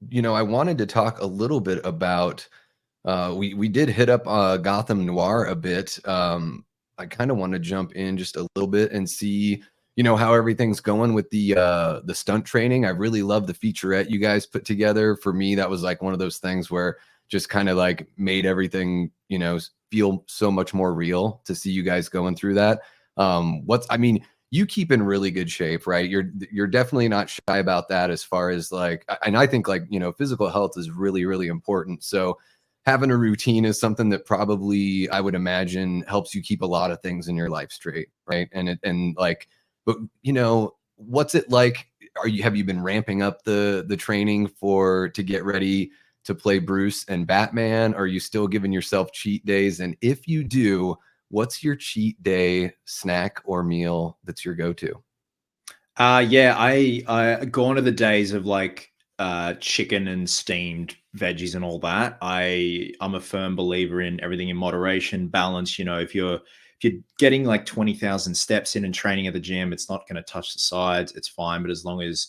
you know, I wanted to talk a little bit about, we did hit up Gotham Noir a bit. I kind of want to jump in just a little bit and see, you know, how everything's going with the stunt training. I really love the featurette you guys put together. For me, that was like one of those things where just kind of like made everything, you know, feel so much more real to see you guys going through that. I mean, you keep in really good shape, right? You're definitely not shy about that, as far as like, and I think like, you know, physical health is really, really important. So having a routine is something that probably, I would imagine, helps you keep a lot of things in your life straight, right? And like, but you know, what's it like? Have you been ramping up the training to get ready to play Bruce and Batman? Are you still giving yourself cheat days? And if you do, what's your cheat day snack or meal that's your go-to? Yeah, I gone are the days of like chicken and steamed veggies and all that. I'm a firm believer in everything in moderation, balance. You know, if you're getting like 20,000 steps in and training at the gym, it's not going to touch the sides. It's fine, but as long as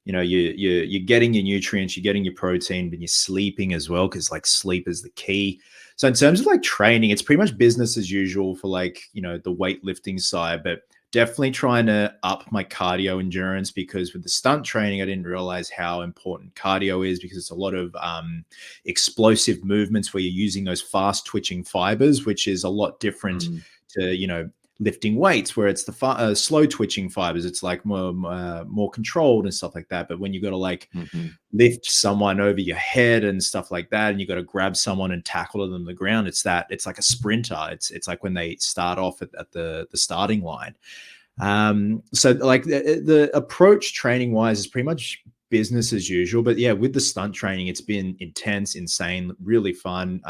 you know you're getting your nutrients, you're getting your protein, but you're sleeping as well, because like sleep is the key. So in terms of like training, it's pretty much business as usual for like, you know, the weightlifting side, but definitely trying to up my cardio endurance, because with the stunt training, I didn't realize how important cardio is, because it's a lot of explosive movements where you're using those fast twitching fibers, which is a lot different Mm, to, you know, lifting weights where it's the slow twitching fibers. It's like more controlled and stuff like that. But when you got to like mhm. lift someone over your head and stuff like that, and you got to grab someone and tackle them on the ground, it's like a sprinter. It's like when they start off at the starting line. So like the approach training wise is pretty much business as usual. But yeah, with the stunt training, it's been intense, insane, really fun.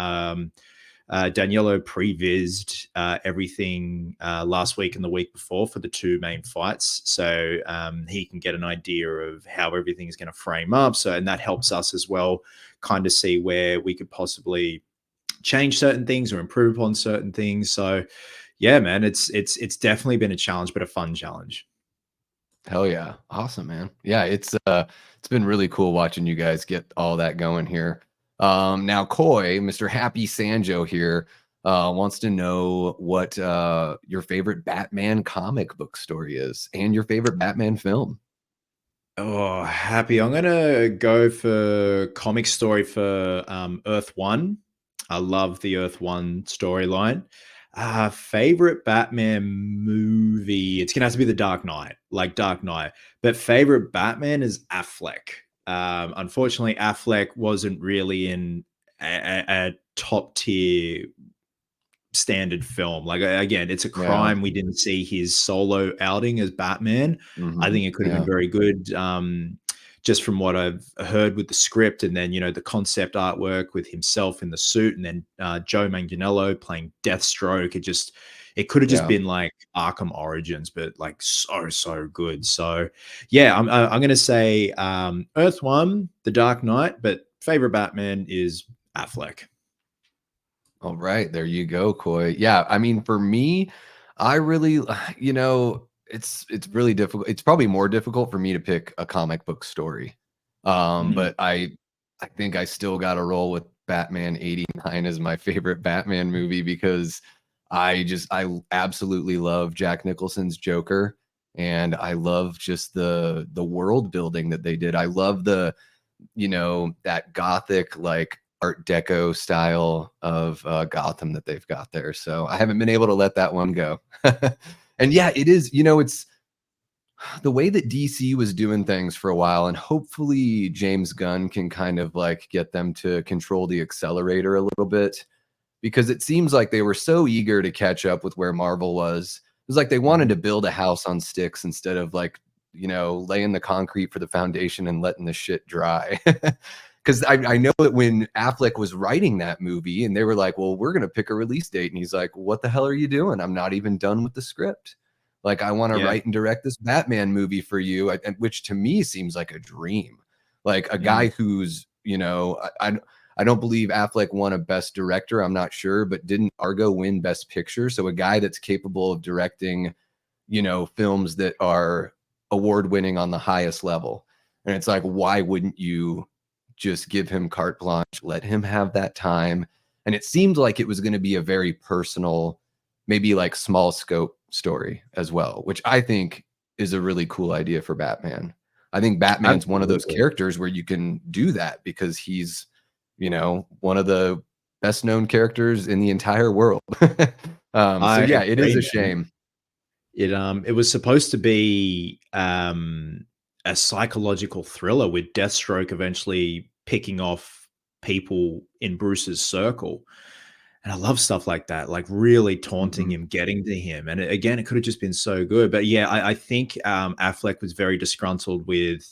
Daniello prevised everything last week and the week before for the two main fights, so he can get an idea of how everything is going to frame up. So, and that helps us as well, kind of see where we could possibly change certain things or improve upon certain things. So, yeah, man, it's definitely been a challenge, but a fun challenge. Hell yeah. Awesome, man. Yeah, it's been really cool watching you guys get all that going here. Now Coy, Mr. Happy Sanjo here, wants to know what your favorite Batman comic book story is and your favorite Batman film. Oh, happy. I'm gonna go for comic story for Earth One. I love the Earth One storyline. Favorite Batman movie? It's gonna have to be The Dark Knight, like Dark Knight. But favorite Batman is Affleck. Unfortunately, Affleck wasn't really in a top tier standard film. Like again, it's a Yeah. crime we didn't see his solo outing as Batman. I Hmm. think it could have been Yeah. very good. Just from what I've heard with the script, and then, you know, the concept artwork with himself in the suit, and then Joe Manganiello playing Deathstroke. It could have just Yeah. been like Arkham Origins, but like so good. So yeah, I'm gonna say Earth One, The Dark Knight, but favorite Batman is Affleck. All right, there you go, Coy. Yeah, I mean, for me, I really, it's really difficult. It's probably more difficult for me to pick a comic book story. Mhm. But I think I still got to roll with Batman 89 as my favorite Batman movie, because I absolutely love Jack Nicholson's Joker, and I love just the world building that they did. I love that gothic, like art deco style of Gotham that they've got there. So I haven't been able to let that one go. And yeah, it is, it's the way that DC was doing things for a while, and hopefully James Gunn can kind of like get them to control the accelerator a little bit, because it seems like they were so eager to catch up with where Marvel was. It was like they wanted to Mhm. build a house on sticks instead of like, laying the concrete for the foundation and letting the shit dry. Because I know that when Affleck was writing that movie and they were like, well, we're going to pick a release date. And he's like, what the hell are you doing? I'm not even done with the script. Like, I want to Yeah. write and direct this Batman movie for you, which to me seems like a dream. Like a Mm. guy who's, I don't believe Affleck won a Best Director. I'm not sure, but didn't Argo win Best Picture? So a guy that's capable of directing, films that are award winning on the highest level. And it's like, why wouldn't you just give him carte blanche, let him have that time? And it seemed like it was going to be a very personal, maybe like small scope story as well, which I think is a really cool idea for Batman. I think Batman's one of those Absolutely. characters where you can do that because he's, one of the best known characters in the entire world. So I yeah, it is agree, a man. shame. It was supposed to be a psychological thriller with Deathstroke eventually picking off people in Bruce's circle. And I love stuff like that, like really taunting Mhm. him, getting to him. And again, it could have just been so good. But yeah, I think Affleck was very disgruntled with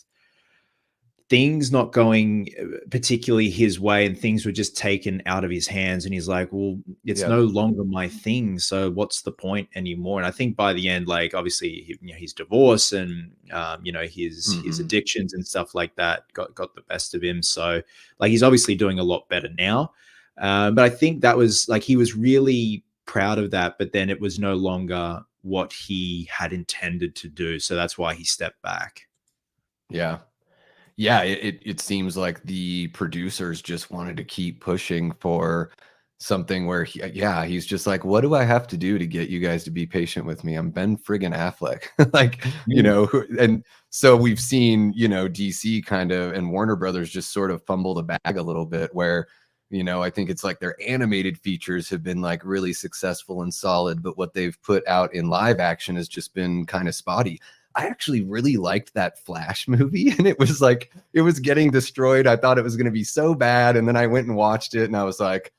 things not going particularly his way, and things were just taken out of his hands, and he's like, well, it's Yep. no longer my thing, so what's the point anymore? And I think by the end, like, obviously, his divorce and his Hmm. addictions and stuff like that got the best of him. So like, he's obviously doing a lot better now. But I think that was like, he was really proud of that, but then it was no longer what he had intended to do, so that's why he stepped back. Yeah. Yeah, it seems like the producers just wanted to keep pushing for something where he's just like, what do I have to do to get you guys to be patient with me? I'm Ben friggin' Affleck. Like, Mm. and so we've seen, DC kind of and Warner Brothers just sort of fumble the bag a little bit where, I think it's like their animated features have been like really successful and solid, but what they've put out in live action has just been kind of spotty. I actually really liked that Flash movie, and it was like it was getting destroyed. I thought it was going to be so bad, and then I went and watched it, and I was like,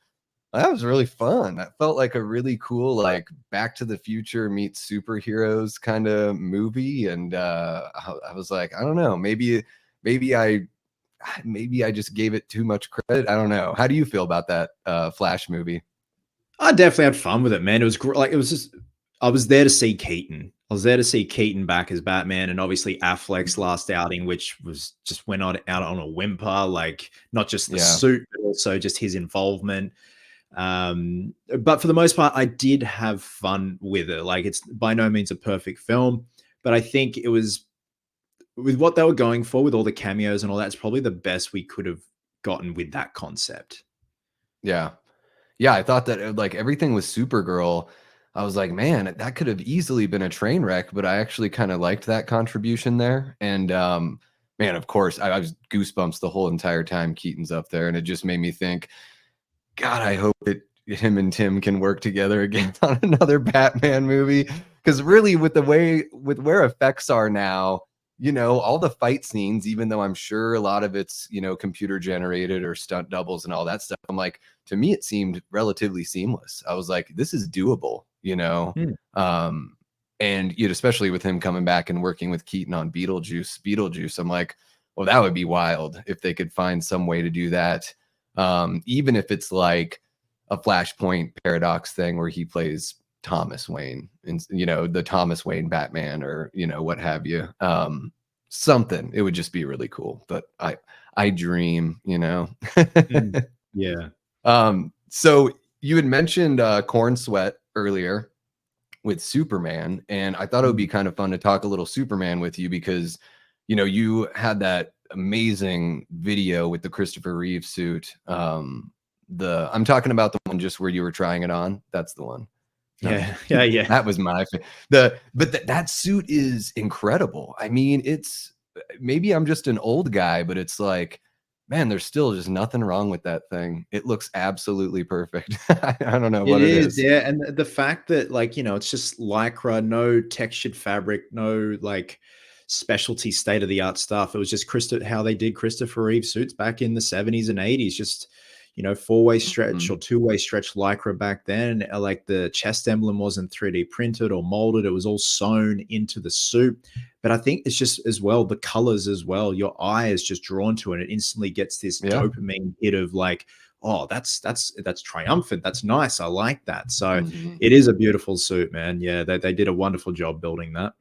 that was really fun. That felt like a really cool, like Back to the Future meets superheroes kind of movie. And I was like, I don't know, maybe I maybe I just gave it too much credit. I don't know. How do you feel about that Flash movie? I definitely had fun with it, man. It was like, it was just, I was there to see Keaton. I was there to see Keaton back as Batman, and obviously Affleck's last outing, which was just went out on a whimper, like not just the Yeah. suit, but also just his involvement. But for the most part, I did have fun with it. Like, it's by no means a perfect film, but I think it was, with what they were going for, with all the cameos and all that, it's probably the best we could have gotten with that concept. Yeah. Yeah, I thought that like everything with Supergirl, I was like, man, that could have easily been a train wreck, but I actually kind of liked that contribution there. And man, of course, I was goosebumps the whole entire time Keaton's up there, and it just made me think, God, I hope that him and Tim can work together again on another Batman movie. Because really, with where effects are now, all the fight scenes, even though I'm sure a lot of it's, computer generated or stunt doubles and all that stuff, I'm like, to me, it seemed relatively seamless. I was like, this is doable. Hmm. And especially with him coming back and working with Keaton on Beetlejuice, I'm like, well, that would be wild if they could find some way to do that. Even if it's like a Flashpoint paradox thing where he plays Thomas Wayne and the Thomas Wayne Batman, or what have you. Something, it would just be really cool. But I dream. Mm. Yeah. So you had mentioned Corn Sweat earlier with Superman, and I thought it would be Mm. kind of fun to talk a little Superman with you because you had that amazing video with the Christopher Reeve suit. I'm talking about the one just where you were trying it on. That's the one. No, Yeah. Yeah. Yeah. that was my that suit is incredible. I mean, it's maybe I'm just an old guy, but it's like, man, there's still just nothing wrong with that thing. It looks absolutely perfect. I don't know It what it is, is. yeah, and the fact that, like, it's just lycra, no textured fabric, no, like, specialty state-of-the-art stuff. It was just how they did Christopher Reeve suits back in the 70s and 80s, just, four-way stretch Mhm. or two-way stretch lycra back then. Like, the chest emblem wasn't 3D printed or molded, it was all sewn into the suit. But I think it's just, as well, the colors as well. Your eye is just drawn to it, and it instantly gets this Yeah. dopamine hit of, like, oh, that's triumphant. That's nice. I like that. So Mhm. it is a beautiful suit, man. Yeah, they did a wonderful job building that.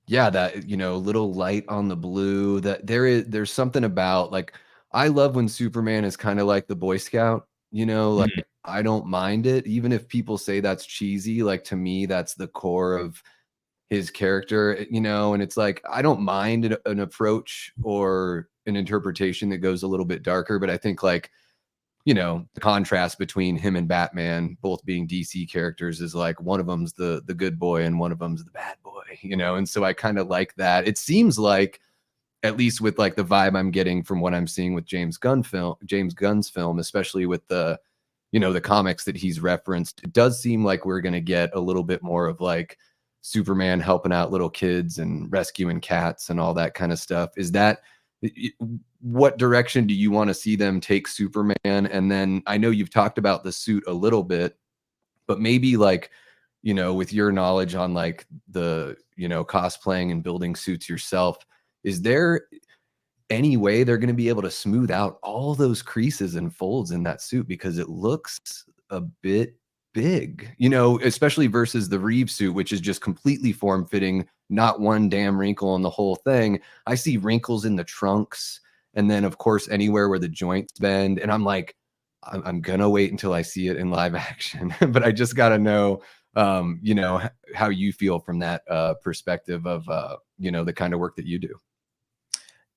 Yeah, that little light on the blue, that there's something about, like, I love when Superman is kind of like the Boy Scout, like Mm. I don't mind it even if people say that's cheesy. Like, to me, that's the core of his character. And it's like, I don't mind an approach or an interpretation that goes a little bit darker, but I think, like, the contrast between him and Batman both being DC characters is like one of them's the good boy and one of them's the bad boy. And so I kind of like that. It seems like, at least with like the vibe I'm getting from what I'm seeing with James Gunn's film, especially with the comics that he's referenced, it does seem like we're going to get a little bit more of like Superman helping out little kids and rescuing cats and all that kind of stuff. Is that what direction do you want to see them take Superman? And then I know you've talked about the suit a little bit, but maybe like, with your knowledge on like the, cosplaying and building suits yourself, is there any way they're going to be able to smooth out all those creases and folds in that suit because it looks a bit big, especially versus the Reeve suit, which is just completely form fitting, not one damn wrinkle in the whole thing. I see wrinkles in the trunks, and then of course anywhere where the joints bend, and I'm like, I'm gonna wait until I see it in live action, but I just gotta know, how you feel from that perspective of the kind of work that you do.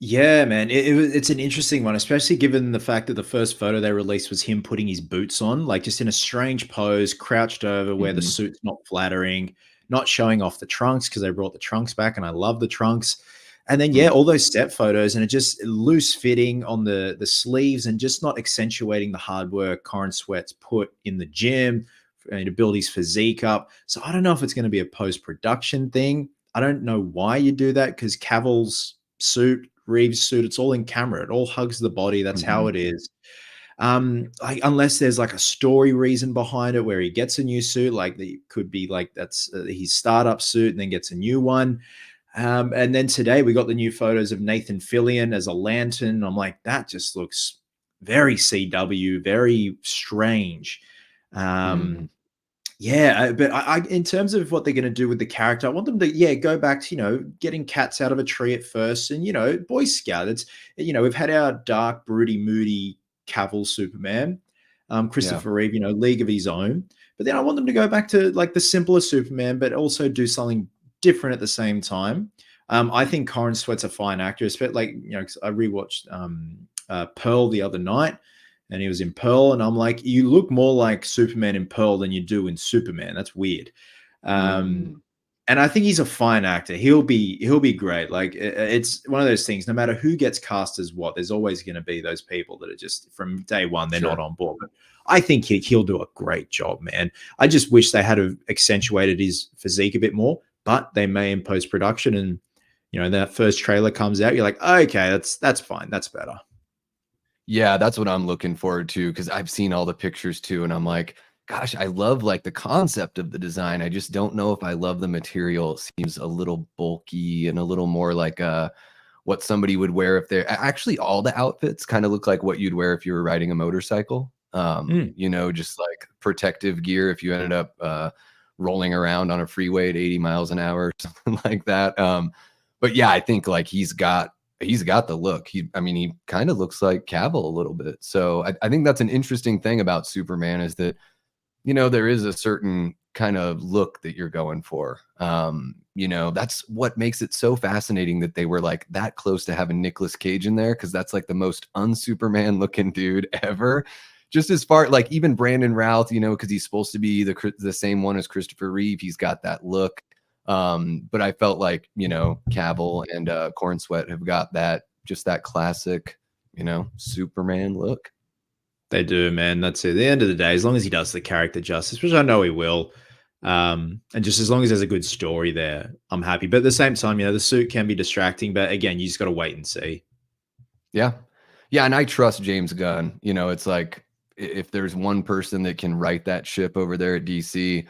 Yeah, man, it's an interesting one, especially given the fact that the first photo they released was him putting his boots on, like just in a strange pose, crouched over, where the Mhm. suit's not flattering, not showing off the trunks because they brought the trunks back, and I love the trunks. And then yeah, Mm. all those step photos, and it just loose fitting on the sleeves, and just not accentuating the hard work Corin Sweat's put in the gym to build his physique up. So I don't know if it's going to be a post production thing. I don't know why you do that because Cavill's suit, Reeves' suit, it's all in camera. It all hugs the body. That's how Mhm. it is. Like unless there's like a story reason behind it where he gets a new suit, like the could be like that's his startup suit and then gets a new one. And then today we got the new photos of Nathan Fillion as a lantern. I'm like, that just looks very CW, very strange. Um, Mhm. yeah, but in terms of what they're going to do with the character, I want them to, yeah, go back to, getting cats out of a tree at first and, Boy Scout. It's, we've had our dark, broody, moody Cavill Superman, Yeah. Christopher Reeve, League of His Own. But then I want them to go back to like the simpler Superman, but also do something different at the same time. I think Corin Sweat's a fine actor, especially like, 'cause I rewatched Pearl the other night and he was in Pearl, and I'm like, you look more like Superman in Pearl than you do in Superman. That's weird. Um, Mm. and I think he's a fine actor. He'll be great. Like it's one of those things. No matter who gets cast as what, there's always going to be those people that are just from day one they're not Sure. on board. But I think he'll do a great job, man. I just wish they had accentuated his physique a bit more, but they may in post production. And that first trailer comes out, you're like, okay, that's fine, that's better. Yeah, that's what I'm looking forward to because I've seen all the pictures too, and I'm like, gosh, I love like the concept of the design. I just don't know if I love the material. It seems a little bulky and a little more like what somebody would wear if they're actually all the outfits kind of look like what you'd wear if you were riding a motorcycle. Mm. Just like protective gear if you ended up rolling around on a freeway at 80 miles an hour or something like that. But yeah, I think like he's got the look. He kind of looks like Cavill a little bit. So I think that's an interesting thing about Superman is that, there is a certain kind of look that you're going for. That's what makes it so fascinating that they were like that close to having Nicolas Cage in there because that's like the most un-Superman looking dude ever. Just as far like even Brandon Routh, because he's supposed to be the same one as Christopher Reeve. He's got that look. But I felt like, Cavill and Corn Sweat have got that classic, Superman look. They do, man. That's it. At the end of the day, as long as he does the character justice, which I know he will, and just as long as there's a good story there, I'm happy. But at the same time, the suit can be distracting. But again, you just got to wait and see. Yeah. Yeah, and I trust James Gunn. It's like if there's one person that can write that ship over there at DC,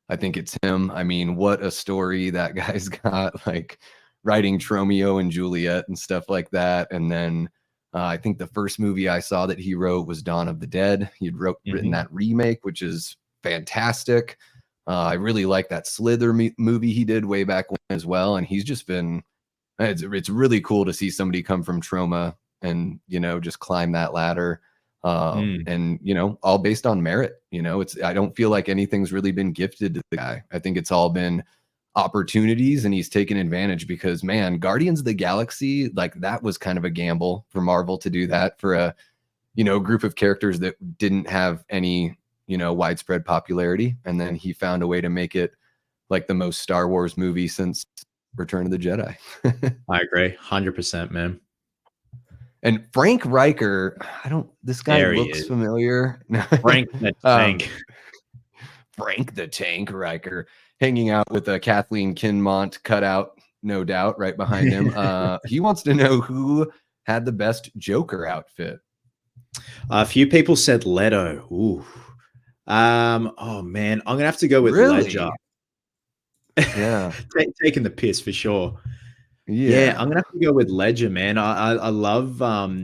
I think it's him. I mean, what a story that guy's got, like writing Tromeo and Juliet and stuff like that. And then I think the first movie I saw that he wrote was Dawn of the Dead. He'd written Mhm. that remake, which is fantastic. I really like that Slither movie he did way back when as well. And he's just been, it's really cool to see somebody come from trauma and just climb that ladder, Mm. and all based on merit. I don't feel like anything's really been gifted to the guy. I think it's all been opportunities and he's taken advantage because man, Guardians of the Galaxy, like that was kind of a gamble for Marvel to do that for a group of characters that didn't have any widespread popularity, and then he found a way to make it like the most Star Wars movie since Return of the Jedi. I agree, 100%, man. And Frank Riker, this guy There he looks is, familiar. Frank the um, Tank. Frank the Tank Riker hanging out with a Kathleen Kinmont cutout, no doubt, right behind him. He wants to know who had the best Joker outfit. A few people said Leto. Ooh. Oh man, I'm gonna have to go with Ledger. Really? Yeah. Taking the piss for sure. Yeah, Yeah. I'm gonna have to go with Ledger, man. I love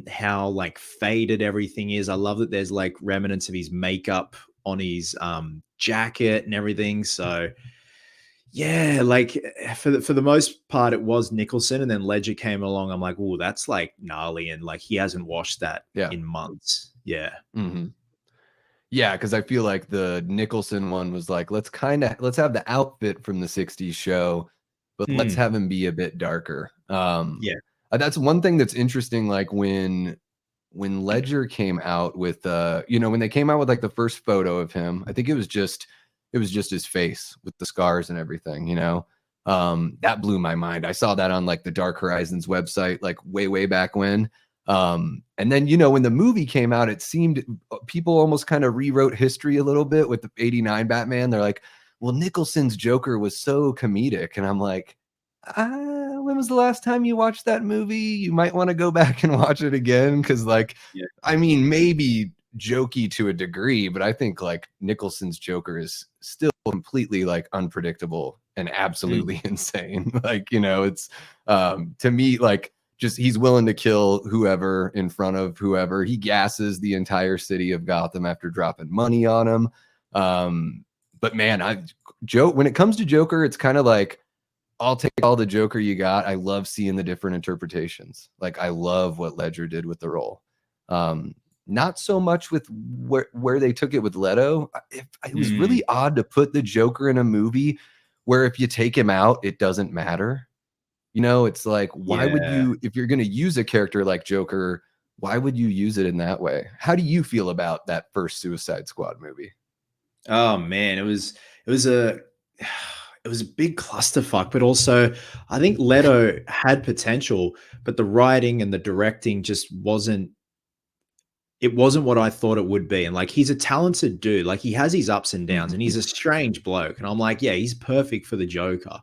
how like faded everything is. I love that there's like remnants of his makeup on his jacket and everything. So yeah, like for the most part, it was Nicholson, and then Ledger came along. I'm like, oh, that's like gnarly, and like he hasn't washed that Yeah. in months. Yeah. Hmm. Yeah, because I feel like the Nicholson one was like, let's have the outfit from the 60s show, but let's Mm, have him be a bit darker. yeah. That's one thing that's interesting, like when Ledger came out with when they came out with like the first photo of him, I think it was just his face with the scars and everything, you know. That blew my mind. I saw that on like the Dark Horizons website, like way back when. And then when the movie came out, it seemed people almost kind of rewrote history a little bit with the 89 Batman. They're like, well, Nicholson's Joker was so comedic. And I'm like, when was the last time you watched that movie? You might want to go back and watch it again. Cause like, Yeah. I mean, maybe jokey to a degree, but I think like Nicholson's Joker is still completely like unpredictable and Mm, absolutely insane. Like, it's to me, like, just he's willing to kill whoever in front of whoever. He gasses the entire city of Gotham after dropping money on him. But man, when it comes to Joker, it's kind of like I'll take all the Joker you got. I love seeing the different interpretations. Like I love what Ledger did with the role. Um, Not so much with where they took it with Leto. It was mm, really odd to put the Joker in a movie where if you take him out, it doesn't matter. It's like, why would yeah. you, if you're going to use a character like Joker, why would you use it in that way? How do you feel about that first Suicide Squad movie? Oh man, it was a it was a big clusterfuck, but also I think Leto had potential, but the writing and the directing just wasn't what I thought it would be. And like he's a talented dude. Like he has his ups and downs and he's Mhm. a strange bloke. And I'm like, yeah, he's perfect for the Joker.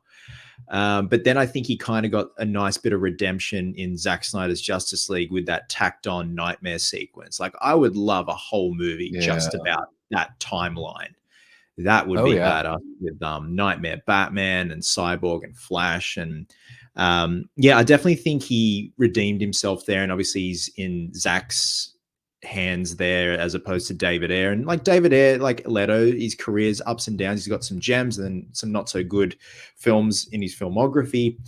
But then I think he kind of got a nice bit of redemption in Zack Snyder's Justice League with that tacked on nightmare sequence. Like I would love a whole movie Yeah. just about that timeline. That would Oh, be yeah. badass with Nightmare Batman and Cyborg and Flash. And yeah, I definitely think he redeemed himself there. And obviously he's in Zach's hands there as opposed to David Ayer. And like David Ayer, like Leto, his career's ups and downs. He's got some gems and some not so good films in his filmography.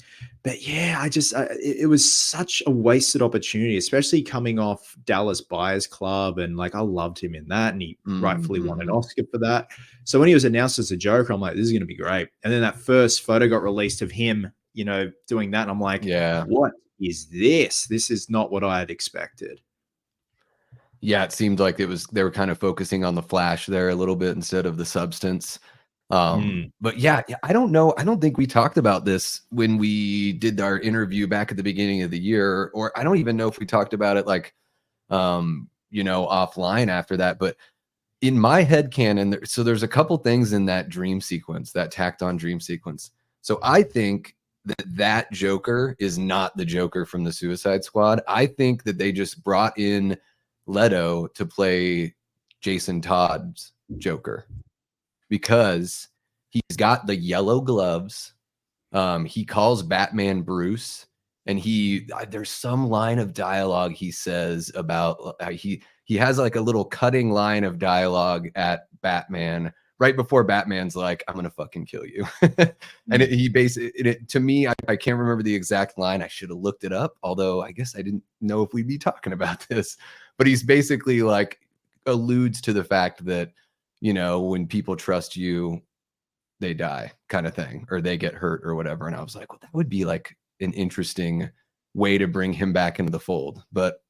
But yeah, it was such a wasted opportunity, especially coming off Dallas Buyers Club. And like I loved him in that. And he rightfully won an Mhm. Oscar for that. So when he was announced as a Joker, I'm like, this is going to be great. And then that first photo got released of him, doing that. And I'm like, Yeah. what is this? This is not what I had expected. Yeah, it seemed like they were kind of focusing on the flash there a little bit instead of the substance. Mm, But yeah, I don't know. I don't think we talked about this when we did our interview back at the beginning of the year, or I don't even know if we talked about it like offline after that. But in my head canon, so there's a couple things in that dream sequence, that tacked on dream sequence. So I think that Joker is not the Joker from the Suicide Squad. I think that they just brought in Leto to play Jason Todd's Joker because he's got the yellow gloves. He calls Batman Bruce, and there's some line of dialogue he says about he has like a little cutting line of dialogue at Batman right before Batman's like, "I'm gonna fucking kill you," and mm. he basically to me, I can't remember the exact line. I should have looked it up, although I guess I didn't know if we'd be talking about this. But he's basically like alludes to the fact that when people trust you, they die kind of thing, or they get hurt or whatever. And I was like, well, that would be like an interesting way to bring him back into the fold. But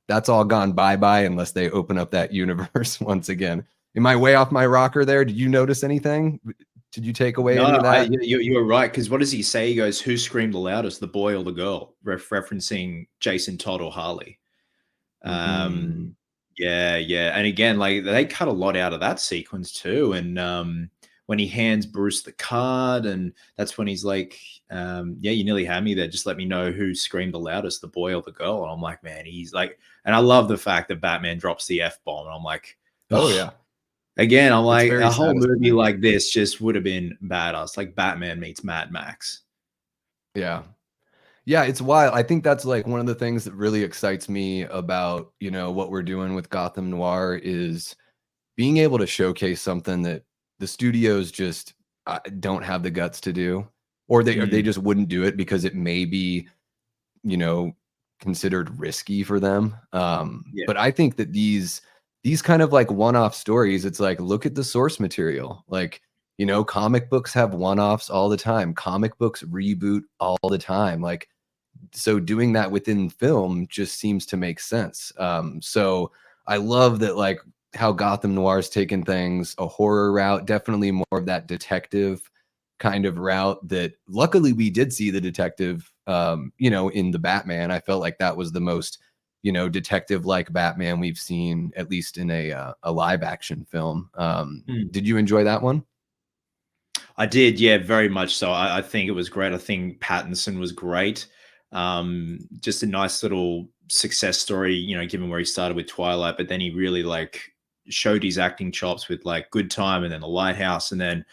that's all gone bye-bye unless they open up that universe once again. Am I way off my rocker there? Did you notice anything? Did you take away No, any of that? you were right. Because what does he say? He goes, "Who screamed the loudest, the boy or the girl?" Referencing Jason Todd or Harley. Um, Mm, yeah, yeah. And again, like they cut a lot out of that sequence too. And when he hands Bruce the card, and that's when he's like, yeah, you nearly had me there. Just let me know who screamed the loudest, the boy or the girl. And I'm like, man, he's like, and I love the fact that Batman drops the F bomb. And I'm like, oh oh, yeah, again, I'm it's like, very a whole movie satisfying. like this just would have been badass, like Batman meets Mad Max. Yeah. Yeah, it's wild. I think that's like one of the things that really excites me about, what we're doing with Gotham Noir is being able to showcase something that the studios just don't have the guts to do, or they Mm, just wouldn't do it because it may be, you know, considered risky for them. yeah. But I think that these kind of like one-off stories, it's like look at the source material. Like, comic books have one-offs all the time. Comic books reboot all the time. Like, so doing that within film just seems to make sense. So I love that, like how Gotham Noir's taken things, a horror route, definitely more of that detective kind of route. That luckily we did see the detective, in the Batman. I felt like that was the most, detective like Batman we've seen, at least in a live action film. Mm. Did you enjoy that one? I did, yeah, very much so. I think it was great. I think Pattinson was great. Just a nice little success story, given where he started with Twilight, but then he really like showed his acting chops with like Good Time and then The Lighthouse. And then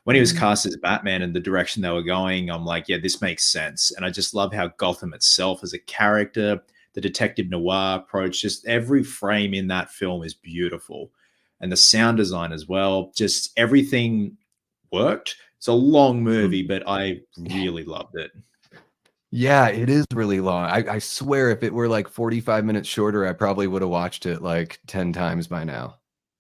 when he was Mhm. cast as Batman and the direction they were going, I'm like, yeah, this makes sense. And I just love how Gotham itself as a character, the detective noir approach, just every frame in that film is beautiful. And the sound design as well, just everything worked. It's a long movie, Mhm. but I really loved it. Yeah, it is really long. I swear if it were like 45 minutes shorter, I probably would have watched it like 10 times by now.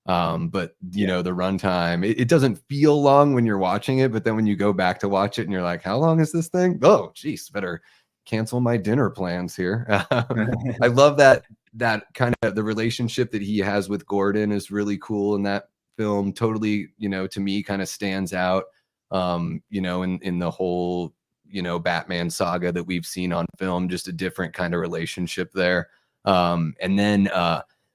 But Yeah. the runtime, it doesn't feel long when you're watching it, but then when you go back to watch it and you're like, how long is this thing? Oh, geez, better cancel my dinner plans here. I love that kind of the relationship that he has with Gordon is really cool in that film. Totally, to me kind of stands out. In the whole Batman saga that we've seen on film, just a different kind of relationship there. And then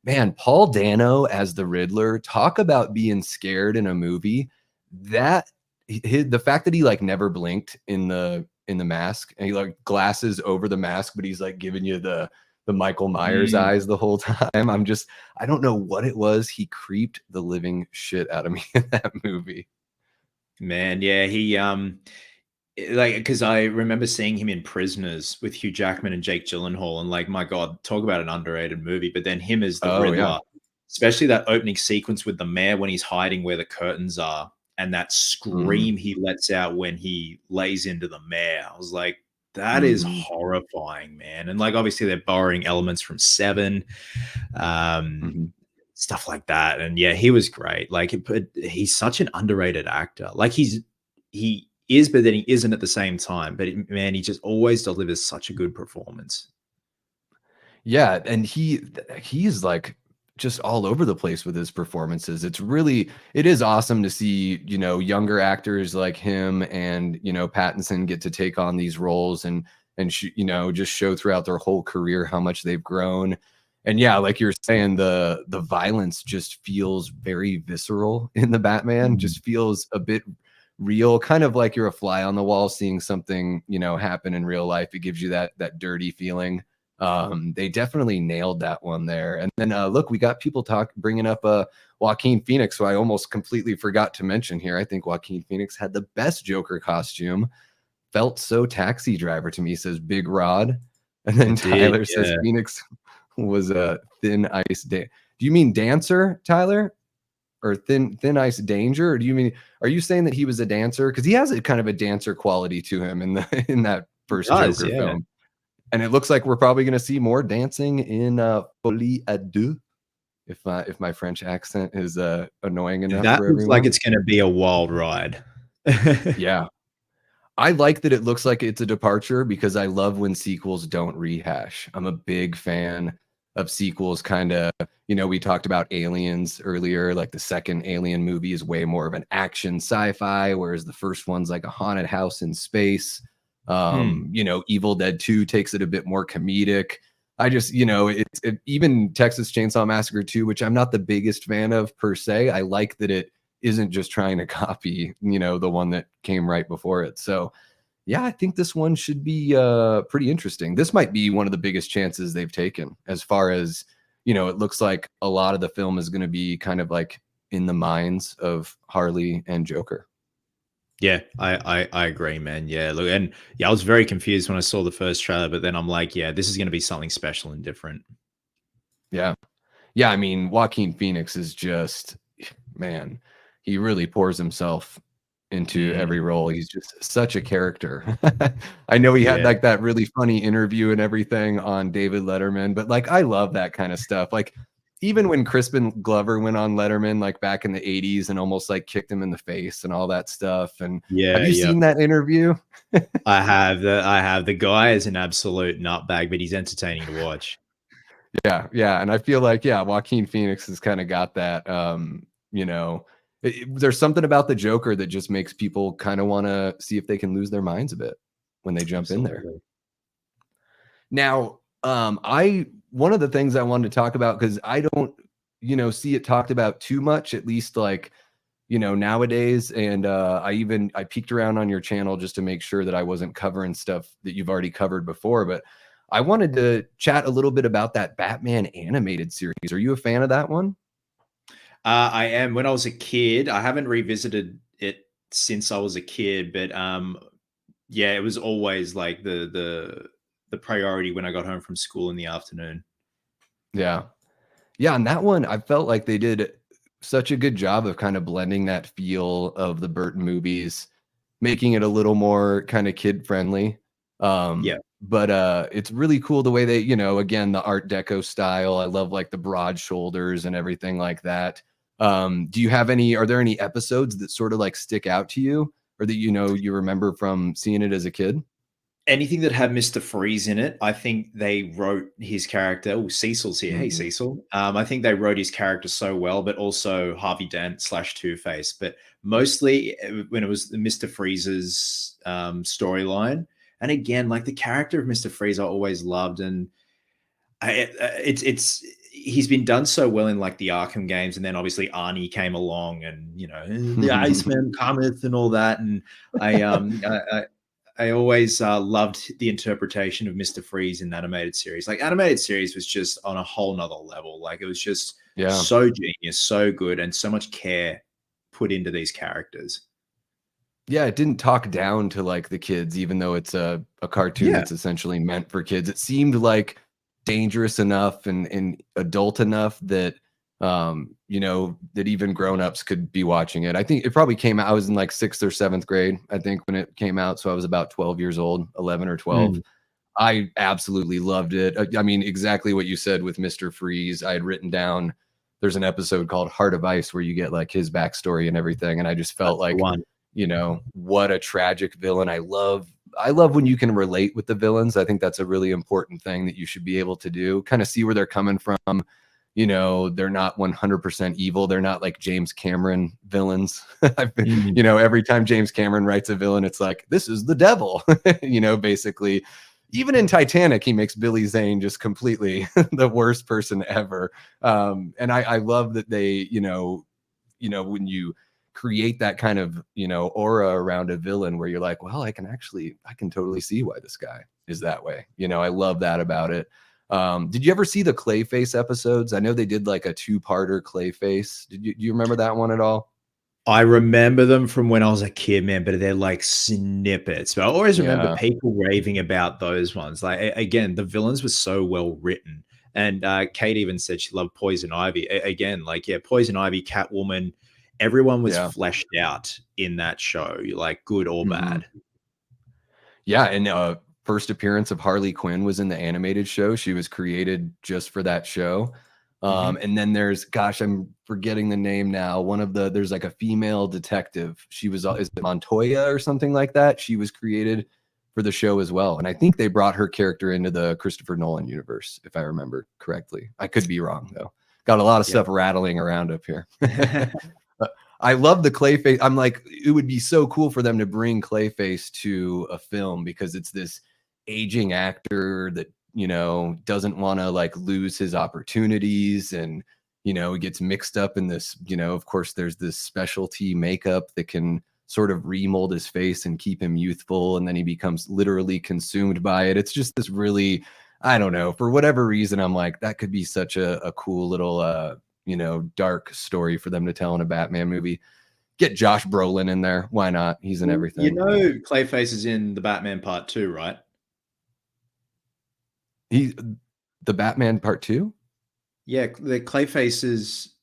man, Paul Dano as the Riddler, talk about being scared in a movie. That the fact that he like never blinked in the mask, and he like glasses over the mask, but he's like giving you the Michael Myers Mm, eyes the whole time. I don't know what it was. He creeped the living shit out of me in that movie. man, yeah, he like because I remember seeing him in Prisoners with Hugh Jackman and Jake Gyllenhaal, and like, my God, talk about an underrated movie. But then him as the Oh yeah. Riddler, especially that opening sequence with the mayor when he's hiding where the curtains are, and that Mhm. scream he lets out when he lays into the mayor. I was like, that is Mhm. horrifying, man. And like, obviously, they're borrowing elements from Seven. Um, Mhm. stuff like that. And yeah, he was great. Like, but he's such an underrated actor. Like he is, but then he isn't at the same time. But man, he just always delivers such a good performance. Yeah, and he's like just all over the place with his performances. It is awesome to see, younger actors like him and, Pattinson get to take on these roles and just show throughout their whole career how much they've grown. And yeah, like you're saying, the violence just feels very visceral in the Batman, Mm. just feels a bit real, kind of like you're a fly on the wall seeing something, happen in real life. It gives you that dirty feeling. They definitely nailed that one there. And then look, we got people bringing up Joaquin Phoenix, who I almost completely forgot to mention here. I think Joaquin Phoenix had the best Joker costume. Felt so Taxi Driver to me, says Big Rod. And then It did, Tyler says yeah. Phoenix was a Thin Ice. Do you mean Dancer, Tyler? Or Thin Ice Danger? Or do you mean, are you saying that he was a dancer? Because he has a kind of a dancer quality to him in that It first does, Joker yeah. film. And it looks like we're probably going to see more dancing in Folie à Deux, if my French accent is annoying enough That for looks like everyone. it's gonna be a wild ride. Yeah, I like that it looks like it's a departure because I love when sequels don't rehash. I'm a big fan of sequels. Kind of, we talked about Aliens earlier. Like the second Alien movie is way more of an action sci-fi, whereas the first one's like a haunted house in space. Mm. Evil Dead 2 takes it a bit more comedic. I just, even Texas Chainsaw Massacre 2, which I'm not the biggest fan of per se. I like that it isn't just trying to copy, the one that came right before it. So, yeah, I think this one should be pretty interesting. This might be one of the biggest chances they've taken as far as, it looks like a lot of the film is going to be kind of like in the minds of Harley and Joker. Yeah, I agree, man. Yeah, look, and yeah, I was very confused when I saw the first trailer, but then I'm like, yeah, this is going to be something special and different. Yeah. Yeah, I mean, Joaquin Phoenix is just, man, he really pours himself into every Mm, role. He's just such a character. I know he had yeah, like that really funny interview and everything on David Letterman, but like I love that kind of stuff. Like even when Crispin Glover went on Letterman like back in the 80s and almost like kicked him in the face and all that stuff. And have yeah, you yeah. seen that interview? I have the guy is an absolute nutbag, but he's entertaining to watch. Yeah, yeah, and I feel like, yeah, Joaquin Phoenix has kinda got that, you know, there's something about the Joker that just makes people kinda wanna see if they can lose their minds a bit when they jump in there. Absolutely. Now, I one of the things I wanted to talk about because I don't, see it talked about too much, at least, like, nowadays, and, I peeked around on your channel just to make sure that I wasn't covering stuff that you've already covered before, but I wanted to chat a little bit about that Batman animated series. Are you a fan of that one? I am. When I was a kid, I haven't revisited it since I was a kid, but yeah, it was always like the priority when I got home from school in the afternoon. Yeah. Yeah, and that one, I felt like they did such a good job of kind of blending that feel of the Burton movies, making it a little more kind of kid friendly. Yeah. But it's really cool the way they, again, the Art Deco style. I love like the broad shoulders and everything like that. Do you have are there any episodes that sort of like stick out to you or that you remember from seeing it as a kid? Anything that had Mr. Freeze in it, I think they wrote his character. Oh, Cecil's here. Hey, Mhm. Cecil. I think they wrote his character so well, but also Harvey Dent slash Two Face. But mostly when it was Mr. Freeze's storyline. And again, like the character of Mr. Freeze, I always loved, and it's he's been done so well in like the Arkham games, and then obviously Arnie came along, and the Iceman cometh and all that, and I um I, I always loved the interpretation of Mr. Freeze in the animated series. Like animated series was just on a whole nother level. Like it was just Yeah. so genius, so good, and so much care put into these characters. Yeah, it didn't talk down to, like, the kids, even though it's a cartoon Yeah. that's essentially meant for kids. It seemed, like, dangerous enough and adult enough that, that even grown-ups could be watching it. I think it probably came out I was in, like, 6th or 7th grade, I think, when it came out, so I was about 12 years old, 11 or 12. Mm. I absolutely loved it. I mean, exactly what you said with Mr. Freeze. I had written down there's an episode called Heart of Ice where you get, like, his backstory and everything, and I just felt That's the like one. what a tragic villain. I love when you can relate with the villains. I think that's a really important thing that you should be able to do. Kind of see where they're coming from. They're not 100% evil. They're not like James Cameron villains. I've been, Mm. every time James Cameron writes a villain, it's like, this is the devil, basically. Even in Titanic, he makes Billy Zane just completely the worst person ever. And I love that they, when you create that kind of aura around a villain where you're like, well, I can totally see why this guy is that way. I love that about it. Did you ever see the Clayface episodes? I know they did like a two-parter Clayface. Do you remember that one at all? I remember them from when I was a kid, man, but they're like snippets. But I always remember Yeah. people raving about those ones. Like again, the villains were so well written. And Kate even said she loved Poison Ivy. Again, like yeah, Poison Ivy, Catwoman, everyone was Yeah. fleshed out in that show, like good or Mhm. bad. Yeah, and first appearance of Harley Quinn was in the animated show. She was created just for that show. Mhm. And then gosh, I'm forgetting the name now. There's like a female detective. She was, is it Montoya or something like that? She was created for the show as well. And I think they brought her character into the Christopher Nolan universe, if I remember correctly. I could be wrong though. Got a lot of Yep. stuff rattling around up here. I love the Clayface. I'm like, it would be so cool for them to bring Clayface to a film because it's this aging actor that, doesn't want to like lose his opportunities and, he gets mixed up in this, of course, there's this specialty makeup that can sort of remold his face and keep him youthful. And then he becomes literally consumed by it. It's just this really, I don't know, for whatever reason, I'm like, that could be such a cool little, dark story for them to tell in a Batman movie. get Josh Brolin in there. Why not? He's in You everything. know, Clayface is in the Batman Part 2, right? He the Batman Part 2? Yeah, the Clayface is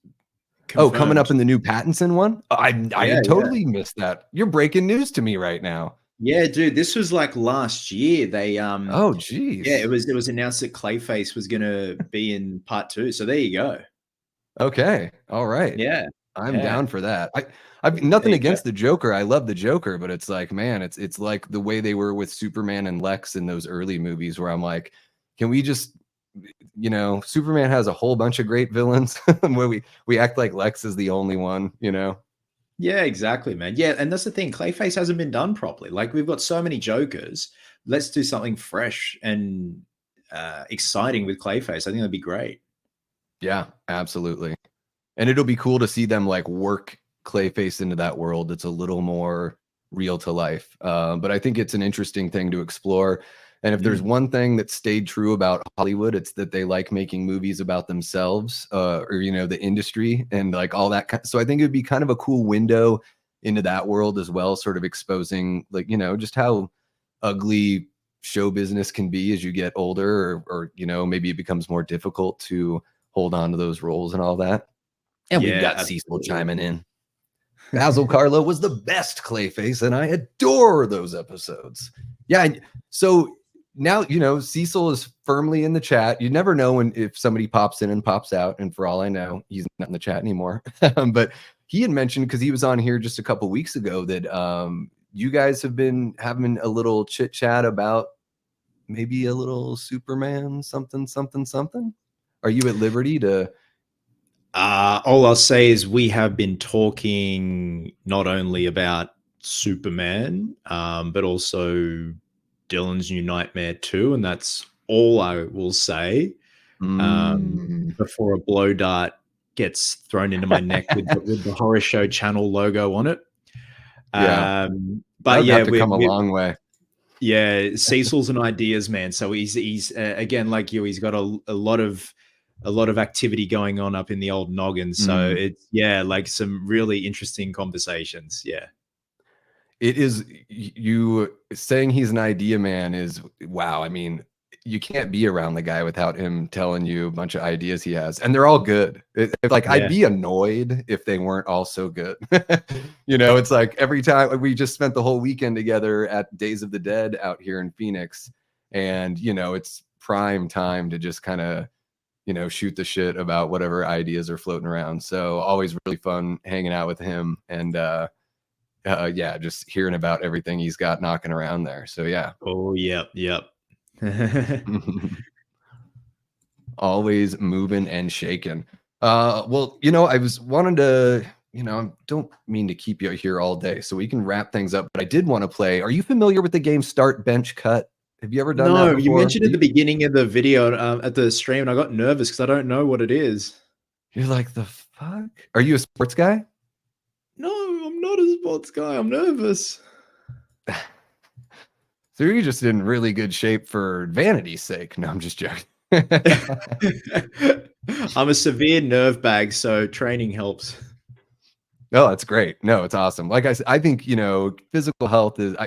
Oh, coming up confirmed. in the new Pattinson one? I Yeah, had yeah. totally missed that. You're breaking news to me right now. Yeah, dude, this was like last year. Oh, Yeah, geez. it was announced that Clayface was gonna be in part 2. So there you go. Okay. All right. Yeah, I'm yeah. down for that. I've There nothing you go. against the Joker. I love the Joker, but it's like, man, it's like the way they were with Superman and Lex in those early movies where I'm like, can we just Superman has a whole bunch of great villains where we act like Lex is the only one. Yeah, exactly, man. Yeah, and that's the thing. Clayface hasn't been done properly. Like we've got so many Jokers. Let's do something fresh and exciting with Clayface. I think that'd be great. Yeah, absolutely. And it'll be cool to see them like work Clayface into that world that's a little more real to life. But I think it's an interesting thing to explore. And if there's Mm. one thing that stayed true about Hollywood, it's that they like making movies about themselves, or the industry and like all that. So I think it'd be kind of a cool window into that world as well, sort of exposing like just how ugly show business can be as you get older, or maybe it becomes more difficult to hold on to those roles and all that. And we've Yeah, got Cecil absolutely. chiming in. Basil Carlo was the best Clayface, and I adore those episodes. Yeah, so now Cecil is firmly in the chat. You never know if somebody pops in and pops out, and for all I know, he's not in the chat anymore. But he had mentioned, because he was on here just a couple weeks ago, that you guys have been having a little chit chat about maybe a little Superman something something something. Are you at liberty to? All I'll say is we have been talking not only about Superman, but also Dylan's New Nightmare 2, and that's all I will say Mm. before a blow dart gets thrown into my neck with the horror show channel logo on it. Yeah, that But would yeah, have to come a long way. yeah, Cecil's an ideas man. So he's again like you. He's got a lot of activity going on up in the old noggin. So Mm. it's yeah, like some really interesting conversations. Yeah, It is, you saying he's an idea man is wow. I mean, you can't be around the guy without him telling you a bunch of ideas he has, and they're all good. Like I'd yeah, be annoyed if they weren't all so good. It's like every time we just spent the whole weekend together at Days of the Dead out here in Phoenix, and it's prime time to just kind of shoot the shit about whatever ideas are floating around. So always really fun hanging out with him, and yeah, just hearing about everything he's got knocking around there. So yeah, oh yep, yep. always moving and shaking. Well, I was wanting to, I don't mean to keep you here all day, so we can wrap things up. But I did want to play. Are you familiar with the game Start Bench Cut? Have you ever done that No, you before? mentioned at the beginning of the video at the stream, and I got nervous because I don't know what it is. You're like, the fuck? Are you a sports guy? No, I'm not a sports guy. I'm nervous. So you're just in really good shape for vanity's sake. No, I'm just joking. I'm a severe nerve bag, so training helps. No, that's great. No, it's awesome. Like I said, I think, physical health is,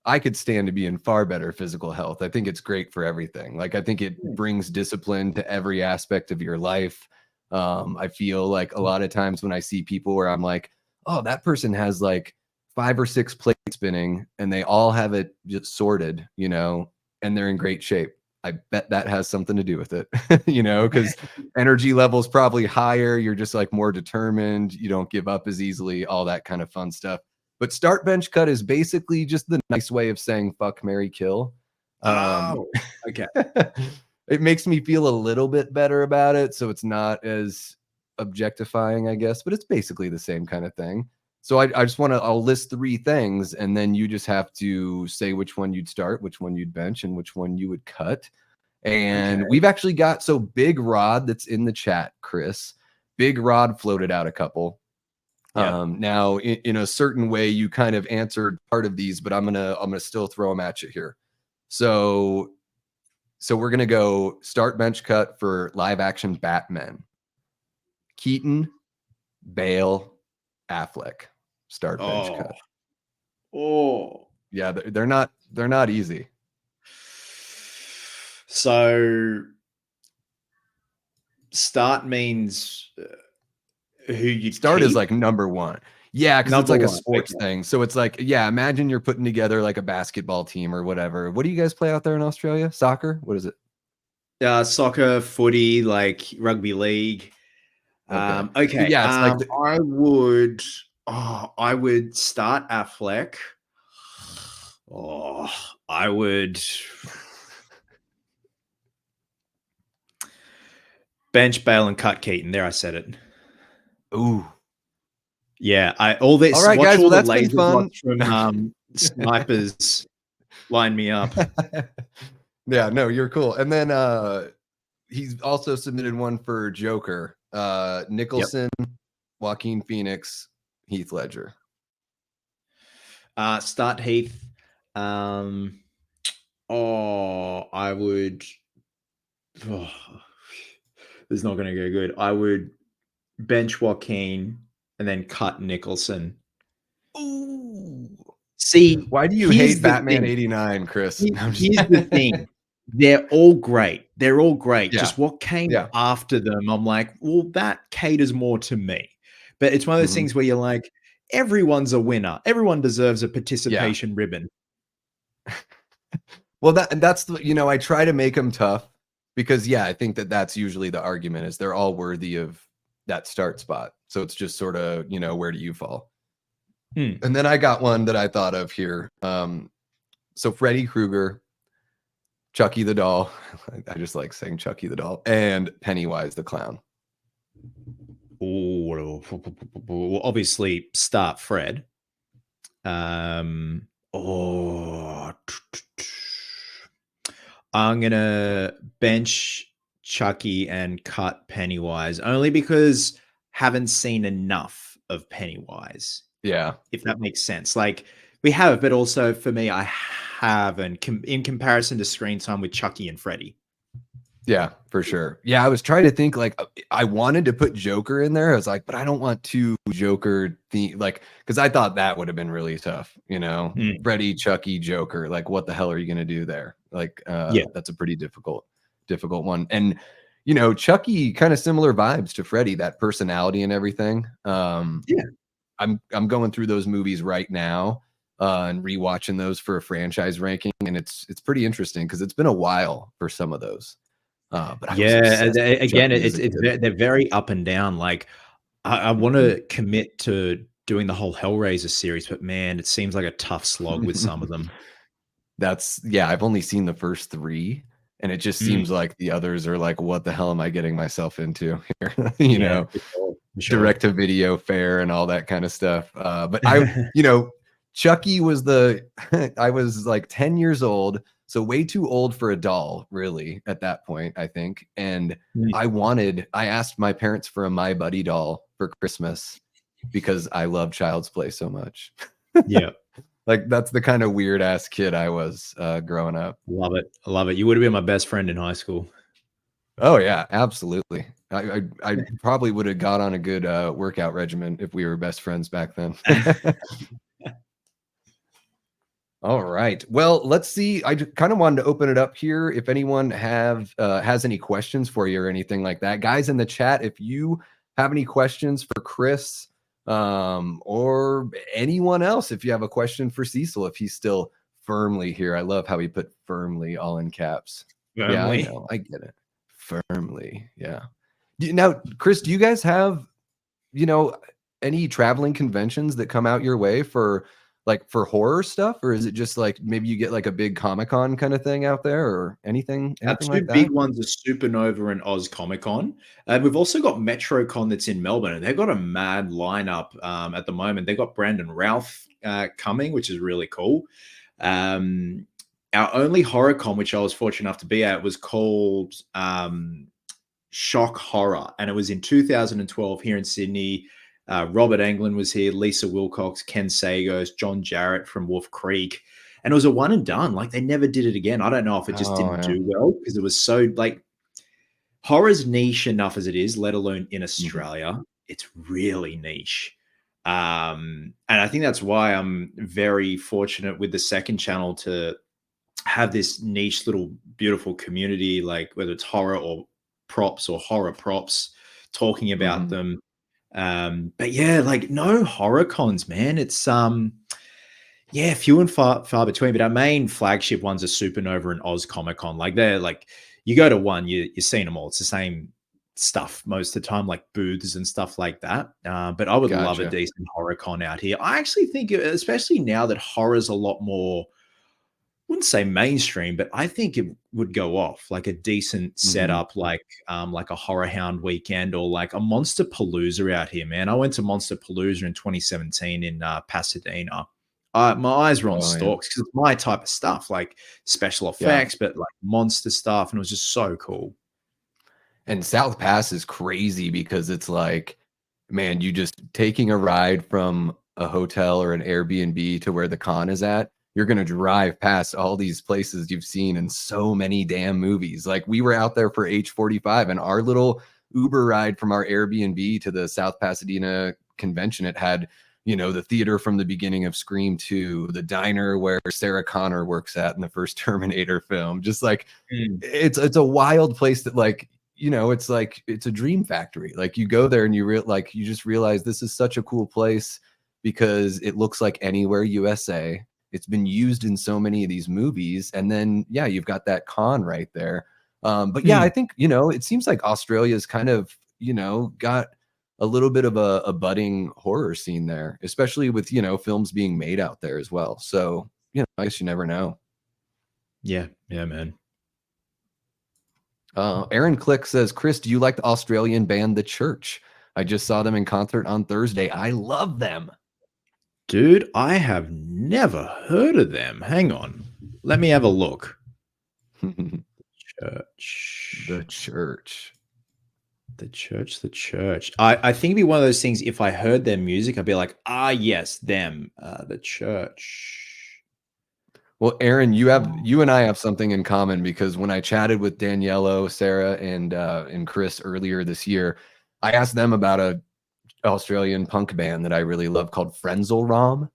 I could stand to be in far better physical health. I think it's great for everything. Like, I think it brings discipline to every aspect of your life. I feel like a lot of times when I see people where I'm like, oh, that person has like 5 or 6 plates spinning and they all have it just sorted, and they're in great shape. I bet that has something to do with it, because energy levels probably higher. You're just like more determined. You don't give up as easily, all that kind of fun stuff. But Start Bench Cut is basically just the nice way of saying fuck, marry, kill. Um, Oh, okay. it makes me feel a little bit better about it. So it's not as objectifying, I guess, but it's basically the same kind of thing. So I just I'll list 3 things, and then you just have to say which one you'd start, which one you'd bench, and which one you would cut. Okay. And we've actually got, so Big Rod that's in the chat, Chris, Big Rod floated out a couple. Yep. Now in a certain way you kind of answered part of these, but I'm gonna still throw them at you here. So we're gonna go Start Bench Cut for live action Batman. Keaton, Bale, Affleck. start bench Oh, cut. oh. Yeah, they're not easy. So start means who you'd Start is keep. like number one. Yeah, because it's Number like a one. sports Okay. thing. So it's like, yeah, imagine you're putting together like a basketball team or whatever. What do you guys play out there in Australia? Soccer? What is it? Soccer, footy, like rugby league. Okay. So Okay. yeah, it's like the, I would start Affleck. Oh, I would bench Bale and cut Keaton. There, I said it. ooh. Yeah, all All this. right, Watch guys. all Well, the that's been laser fun. dots from snipers line me up. Yeah, no, you're cool. And then he's also submitted one for Joker. Yep. Nicholson, Joaquin Phoenix, Heath Ledger. Start Heath. I would. Oh, this is not going to go good. I would bench Joaquin and then cut Nicholson. Ooh. See, Why do you here's hate the Batman thing. 89, Chris? No, I'm just Here's the thing. They're all great. They're all great. yeah. Just what came Yeah. after them, I'm like, well, that caters more to me. But it's one of those Mhm. things where you're like, everyone's a winner. Everyone deserves a Yeah. participation ribbon. Well, that's the, I try to make them tough because yeah, I think that's usually the argument is they're all worthy of that start spot. So it's just sort of, where do you fall? Hmm. And then I got one that I thought of here. So Freddy Krueger, Chucky the doll. I just like saying Chucky the doll and Pennywise the clown. Oh, well, obviously start Fred. Oh, I'm gonna bench Chucky and cut Pennywise only because haven't seen enough of Pennywise. Yeah. If that makes sense. Like we have, but also for me, I haven't in comparison to screen time with Chucky and Freddy. Yeah, for sure. Yeah, I was trying to think like I wanted to put Joker in there. I was like, but I don't want two Joker like because I thought that would have been really tough, Freddy, Chucky, Joker. Like, what the hell are you gonna do there? Like, Yeah. that's a pretty difficult one. And Chucky kind of similar vibes to Freddy, that personality and everything. Yeah. I'm going through those movies right now and rewatching those for a franchise ranking, and it's pretty interesting because it's been a while for some of those. But I was Yeah, obsessed with again, Chucky as it's a kid. they're very up and down. Like, I want Mhm. to commit to doing the whole Hellraiser series, but man, it seems like a tough slog with some of them. Yeah, I've only seen the first 3, and it just Mm, seems like the others are like, "What the hell am I getting myself into here?" yeah, for sure, for sure. Direct to video fare and all that kind of stuff. But Chucky was I was like 10 years old, so way too old for a doll, really, at that point, I think. And Mm, I asked my parents for a My Buddy doll for Christmas because I love Child's Play so much. yeah, Like that's the kind of weird ass kid I was growing up. love it. I love it. You would have been my best friend in high school. Oh yeah, absolutely. I probably would have got on a good workout regimen if we were best friends back then. All right. Well, let's see. I kind of wanted to open it up here. If anyone has any questions for you or anything like that, guys in the chat, if you have any questions for Chris or anyone else, if you have a question for Cecil, if he's still firmly here. I love how he put firmly all in caps. Yeah, I Firmly. know. I get it. Firmly. Yeah. Now, Chris, do you guys have, you know, any traveling conventions that come out your way for horror stuff, or is it just like maybe you get like a big Comic-Con kind of thing out there or anything Our like two that? big ones are Supernova and Oz Comic Con. We've also got MetroCon that's in Melbourne, and they've got a mad lineup at the moment. They've got Brandon Routh coming, which is really cool. Our only horror con, which I was fortunate enough to be at, was called Shock Horror, and it was in 2012 here in Sydney. Robert Englund was here, Lisa Wilcox, Ken Sagos, John Jarrett from Wolf Creek. And it was a one and done. Like they never did it again. I don't know if it just Oh, didn't yeah. do well because it was so like horror's niche enough as it is, let alone in Mhm. Australia. It's really niche. And I think that's why I'm very fortunate with the second channel to have this niche little beautiful community, like whether it's horror or props or horror props, talking about Mhm. them. But yeah, like no horror cons, man. It's yeah, few and far between. But our main flagship ones are Supernova and Oz Comic Con. Like they're like you go to one, you're seeing them all. It's the same stuff most of the time, like booths and stuff like that. But I would love a Gotcha. decent horror con out here. I actually think, especially now that horror's a lot more, wouldn't say mainstream, but I think it would go off like a decent Mhm. setup, like a Horror Hound weekend or like a Monster Palooza out here, man. I went to Monster Palooza in 2017 in Pasadena. My eyes were on Oh, yeah. stalks because it's my type of stuff, like special Yeah. effects, but like monster stuff, and it was just so cool. And South Pass is crazy because it's like, man, you just taking a ride from a hotel or an Airbnb to where the con is at, you're gonna drive past all these places you've seen in so many damn movies. Like we were out there for H45 and our little Uber ride from our Airbnb to the South Pasadena convention, it had, the theater from the beginning of Scream 2, the diner where Sarah Connor works at in the first Terminator film. Just like Mm. it's a wild place that like it's like it's a dream factory. Like you go there and you just realize this is such a cool place because it looks like anywhere USA. It's been used in so many of these movies, and then yeah, you've got that con right there. But yeah, I Mm. think it seems like Australia's kind of got a little bit of a budding horror scene there, especially with films being made out there as well. So I guess you never know. Yeah, yeah, man. Aaron Click says, Chris, do you like the Australian band The Church? I just saw them in concert on Thursday. I love them. Dude, I have never heard of them. Hang on. Let me have a look. The Church. Church. The church. I think it'd be one of those things. If I heard their music, I'd be like, ah, yes, them. The church. Well, Aaron, Oh. you and I have something in common because when I chatted with Daniello, Sarah, and Chris earlier this year, I asked them about a Australian punk band that I really love called Frenzal Rom,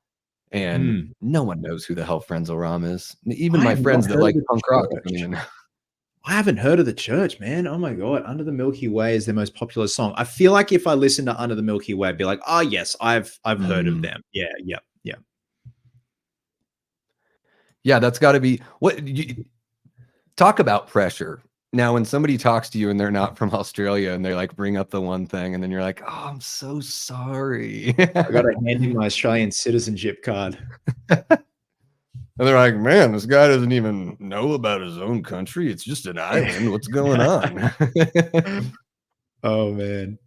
and Hmm. no one knows who the hell Frenzal Rom is. Even I my have not friends that heard of like the punk rock don't church. even know. I haven't heard of the church, man. Oh my god, Under the Milky Way is their most popular song. I feel like if I listen to Under the Milky Way, I'd be like, oh yes, I've heard of Mm. them. Yeah, yeah, yeah. Yeah, that's got to be what you talk about pressure. Now, when somebody talks to you and they're not from Australia and they like bring up the one thing, and then you're like, "Oh, I'm so sorry," I got to hand in my Australian citizenship card. and they're like, "Man, this guy doesn't even know about his own country. It's just an island. What's going on?" Oh man.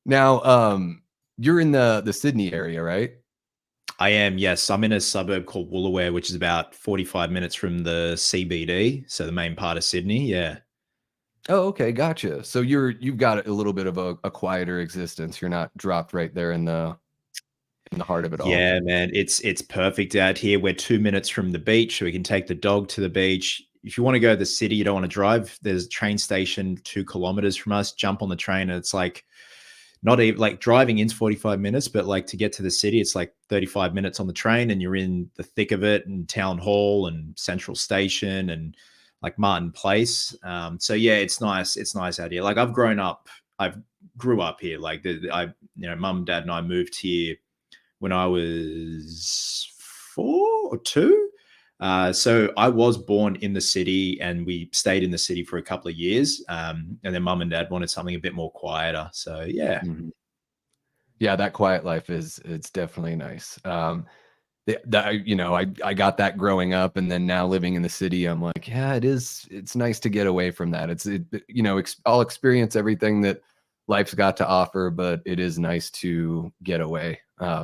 Now, you're in the Sydney area, right? I am, yes. I'm in a suburb called Woolooware, which is about 45 minutes from the CBD, so the main part of Sydney. Yeah. Oh, okay, gotcha. So you've got a little bit of a quieter existence. You're not dropped right there in the heart of it all. Yeah, man. It's perfect out here. We're 2 minutes from the beach, so we can take the dog to the beach. If you want to go to the city, you don't want to drive. There's a train station 2 kilometers from us. Jump on the train, and it's like not even like driving in's 45 minutes, but like to get to the city, it's like 35 minutes on the train, and you're in the thick of it, and Town Hall and Central Station and like Martin Place. So yeah, it's nice. It's nice out here. Like I've grew up here. Like mum and dad and I moved here when I was 4 or 2. So I was born in the city, and we stayed in the city for a couple of years. And then mum and dad wanted something a bit more quieter. So yeah. Mhm. Yeah, that quiet life it's definitely nice. I got that growing up, and then now living in the city, I'm like, yeah, it's nice to get away from that. I'll experience everything that life's got to offer, but it is nice to get away,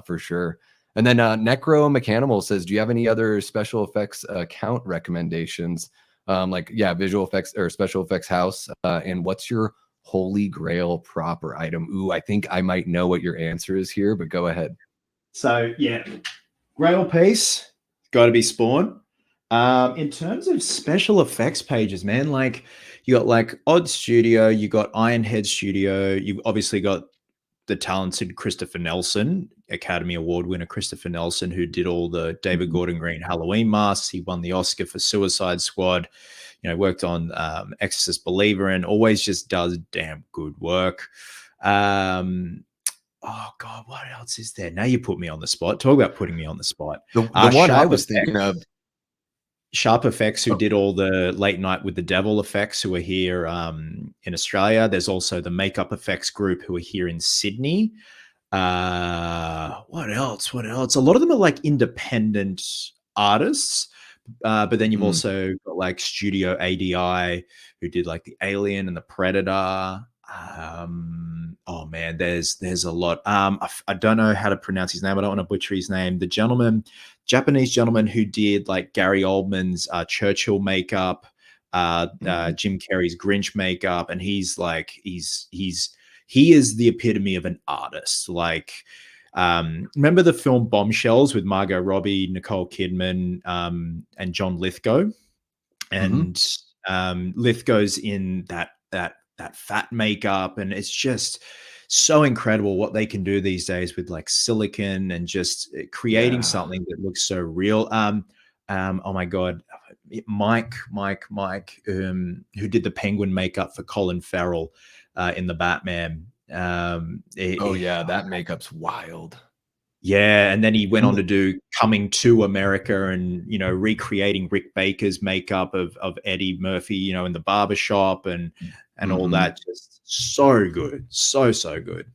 for sure. And then Necro Mechanimal says, do you have any other special effects account recommendations? Like yeah, visual effects or special effects house, and what's your holy grail proper item? Ooh, I think I might know what your answer is here, but go ahead. So yeah, Grail piece, got to be Spawn. In terms of special effects pages, man, like you got like Odd Studio, you got Ironhead Studio, you obviously got the talented Christopher Nelson, Academy Award winner Christopher Nelson, who did all the David Gordon Green Halloween masks. He won the Oscar for Suicide Squad. You know, worked on Exorcist Believer, and always just does damn good work. Oh God, what else is there? Now you put me on the spot. Talk about putting me on the spot. The one I Sharp was Effects. thinking of. Sharp Effects, who Oh. did all the Late Night with the Devil effects, who are here in Australia. There's also the Makeup Effects group, who are here in Sydney. What else? What else? A lot of them are like independent artists. But then you've also got like Studio ADI, who did like the Alien and the Predator. Oh man, there's a lot. I don't know how to pronounce his name. I don't want to butcher his name. The Japanese gentleman who did like Gary Oldman's Churchill makeup, Jim Carrey's Grinch makeup, and he's like he is the epitome of an artist. Like, remember the film Bombshells with Margot Robbie, Nicole Kidman, and John Lithgow, and Lithgow's in that fat makeup, and it's just so incredible what they can do these days with like silicone and just creating something that looks so real. Oh my God, Mike, who did the penguin makeup for Colin Farrell in the Batman. That makeup's wild. Yeah, and then he went on to do Coming to America, and you know, recreating Rick Baker's makeup of Eddie Murphy, you know, in the barbershop and all that. Just so good, so good.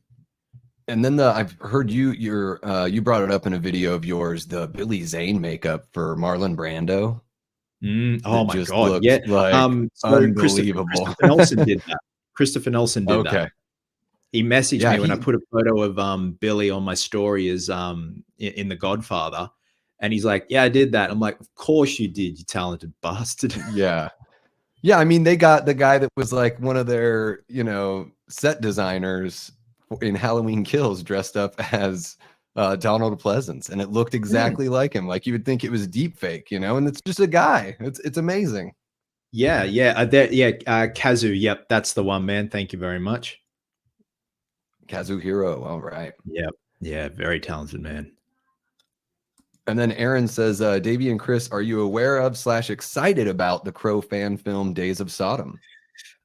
And then I've heard you brought it up in a video of yours, the Billy Zane makeup for Marlon Brando. Oh my God, yeah, like so unbelievable. Christopher Nelson did that. Christopher Nelson did that. He messaged me when I put a photo of Billy on my story as in The Godfather, and he's like, "Yeah, I did that." I'm like, "Of course you did, you talented bastard." Yeah. I mean, they got the guy that was like one of their, you know, set designers in Halloween Kills dressed up as Donald Pleasance, and it looked exactly like him. Like you would think it was deep fake, you know, and it's just a guy. It's amazing. Kazu. Yep, that's the one, man. Thank you very much. Kazuhiro. All right. Yep. Yeah, very talented man. And then Aaron says, Davey and Chris, are you aware of / excited about the Crow fan film Days of Sodom?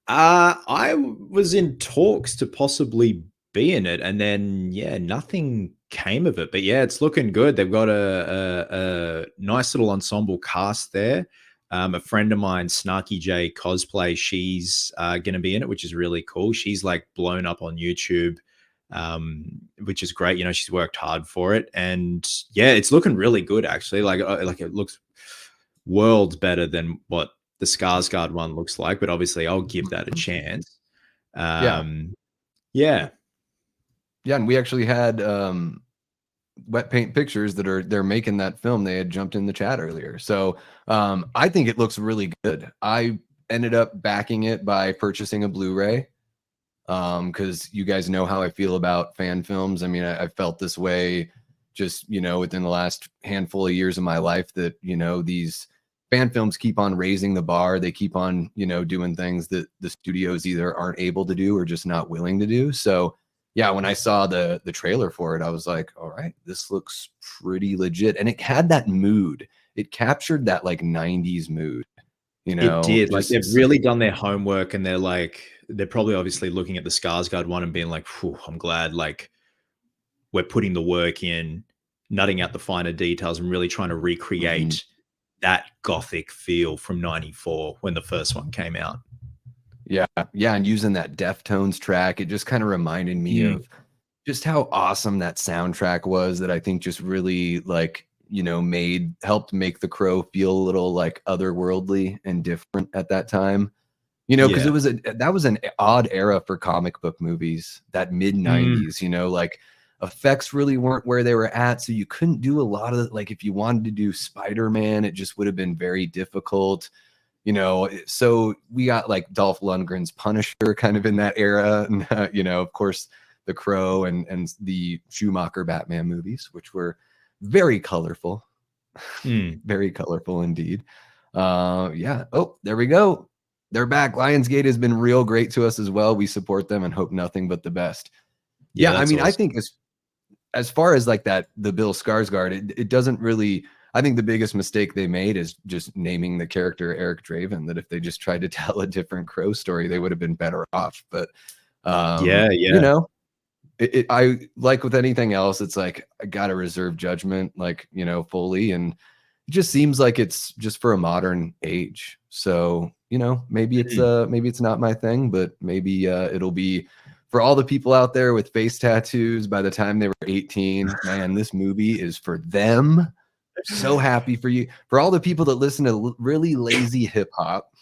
I was in talks to possibly be in it, and then nothing came of it. But yeah, it's looking good. They've got a nice little ensemble cast there. A friend of mine, Snarky J Cosplay, she's going to be in it, which is really cool. She's like blown up on YouTube, which is great. You know, she's worked hard for it, and yeah, it's looking really good actually. Like it looks worlds better than what the Skarsgård one looks like, but obviously I'll give that a chance. And we actually had Wet Paint Pictures they're making that film. They had jumped in the chat earlier, so I think it looks really good. I ended up backing it by purchasing a Blu-ray because you guys know how I feel about fan films. I mean, I felt this way just, you know, within the last handful of years of my life, that, you know, these fan films keep on raising the bar. They keep on, you know, doing things that the studios either aren't able to do or just not willing to do. So yeah, when I saw the trailer for it, I was like, all right, this looks pretty legit. And it had that mood. It captured that like 90s mood. You know, it did. Like they've really done their homework, and they're probably obviously looking at the Skarsgård one and being like, I'm glad like we're putting the work in, nutting out the finer details and really trying to recreate that gothic feel from 94 when the first one came out. Yeah. And using that Deftones track, it just kind of reminded me of just how awesome that soundtrack was, that I think just really like, you know, helped make The Crow feel a little like otherworldly and different at that time, you know, because that was an odd era for comic book movies, that mid 90s, you know, like effects really weren't where they were at. So you couldn't do a lot of, like, if you wanted to do Spider-Man, it just would have been very difficult, you know. So we got like Dolph Lundgren's Punisher kind of in that era. And, you know, of course, The Crow and the Schumacher Batman movies, which were very colorful, very colorful indeed. Oh, there we go. They're back. Lionsgate has been real great to us as well. We support them and hope nothing but the best. Yeah, Yeah, I that's mean, I awesome. think as far as like that, the Bill Skarsgård, it doesn't really. I think the biggest mistake they made is just naming the character Eric Draven. That if they just tried to tell a different Crow story, they would have been better off. But Yeah, you yeah. know, I like with anything else, it's like I gotta reserve judgment, like fully, and it just seems like it's just for a modern age. So Mhm. maybe it's not my thing, but maybe it'll be for all the people out there with face tattoos by the time they were 18. Man, this movie is for them. So happy for you. For all the people that listen to really lazy hip hop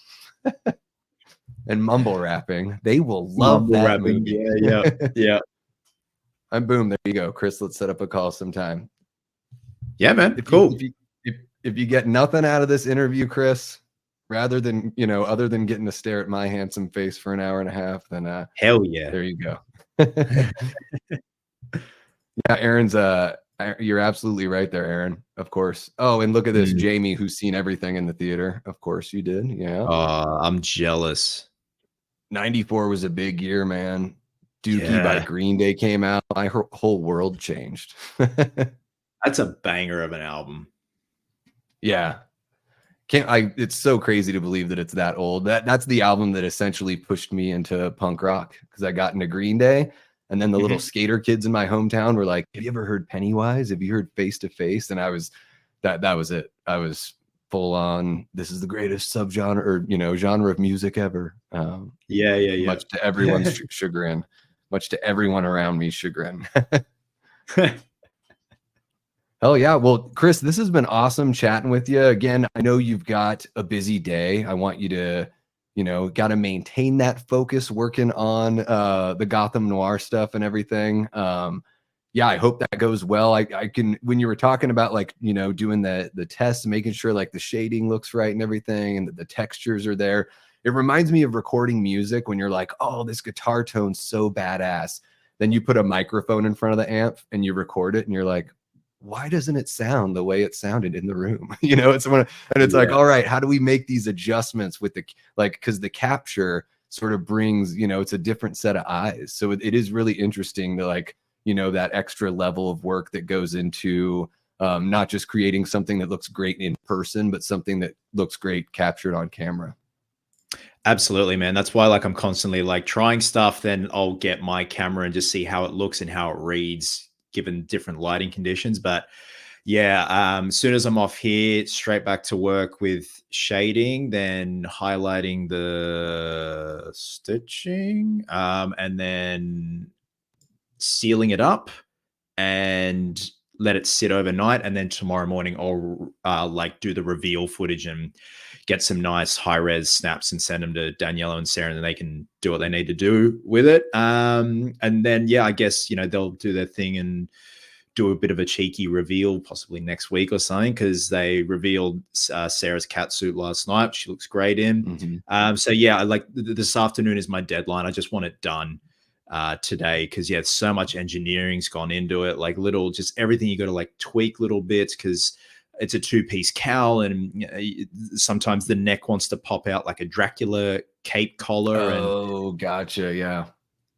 and mumble rapping, they will love Mumble that rapping. movie. Yeah, yeah, yeah. And boom, there you go. Chris, let's set up a call sometime. Yeah, man. If you if Cool. you if you get nothing out of this interview, Chris, rather than other than getting to stare at my handsome face for an hour and a half, then Hell yeah. there you go. Yeah, Aaron's you're absolutely right there, Aaron. Of course. Oh, and look at this, Mm. Jamie, who's seen everything in the theater. Of course you did. Yeah. I'm jealous. 94 was a big year, man. Dookie by Yeah. Green Day came out. My whole world changed. That's a banger of an album. Yeah. Can't I it's so crazy to believe that it's that old. That's the album that essentially pushed me into punk rock because I got into Green Day and then the little Mhm. skater kids in my hometown were like, "Have you ever heard Pennywise? Have you heard Face to Face?" And I was that was it. I was full on this is the greatest subgenre or genre of music ever. Yeah, yeah, Much to everyone's chagrin, much to everyone around me's chagrin. yeah. Hell yeah. Well, Chris, this has been awesome chatting with you. Again, I know you've got a busy day. I want you to, got to maintain that focus working on the Gotham Noir stuff and everything. Yeah, I hope that goes well. I can when you were talking about like, doing the tests, making sure like the shading looks right and everything and that the textures are there. It reminds me of recording music when you're like, oh, this guitar tone's so badass. Then you put a microphone in front of the amp and you record it and you're like, why doesn't it sound the way it sounded in the room? And it's like, Yeah. all right, how do we make these adjustments with because the capture sort of brings, it's a different set of eyes. So it is really interesting to like, that extra level of work that goes into not just creating something that looks great in person, but something that looks great captured on camera. Absolutely, man. That's why like I'm constantly like trying stuff, then I'll get my camera and just see how it looks and how it reads given different lighting conditions. But yeah, as soon as I'm off here, straight back to work with shading, then highlighting the stitching, and then sealing it up and let it sit overnight. And then tomorrow morning, I'll like do the reveal footage and get some nice high res snaps and send them to Daniela and Sarah, and then they can do what they need to do with it. And then, yeah, I guess, they'll do their thing and do a bit of a cheeky reveal possibly next week or something because they revealed Sarah's cat suit last night. She looks great in. Mm-hmm. So yeah, like this afternoon is my deadline. I just want it done today because yeah, so much engineering's gone into it. Like little, just everything you got to like tweak little bits because it's a two-piece cowl and sometimes the neck wants to pop out like a Dracula cape collar and Oh, gotcha. Yeah.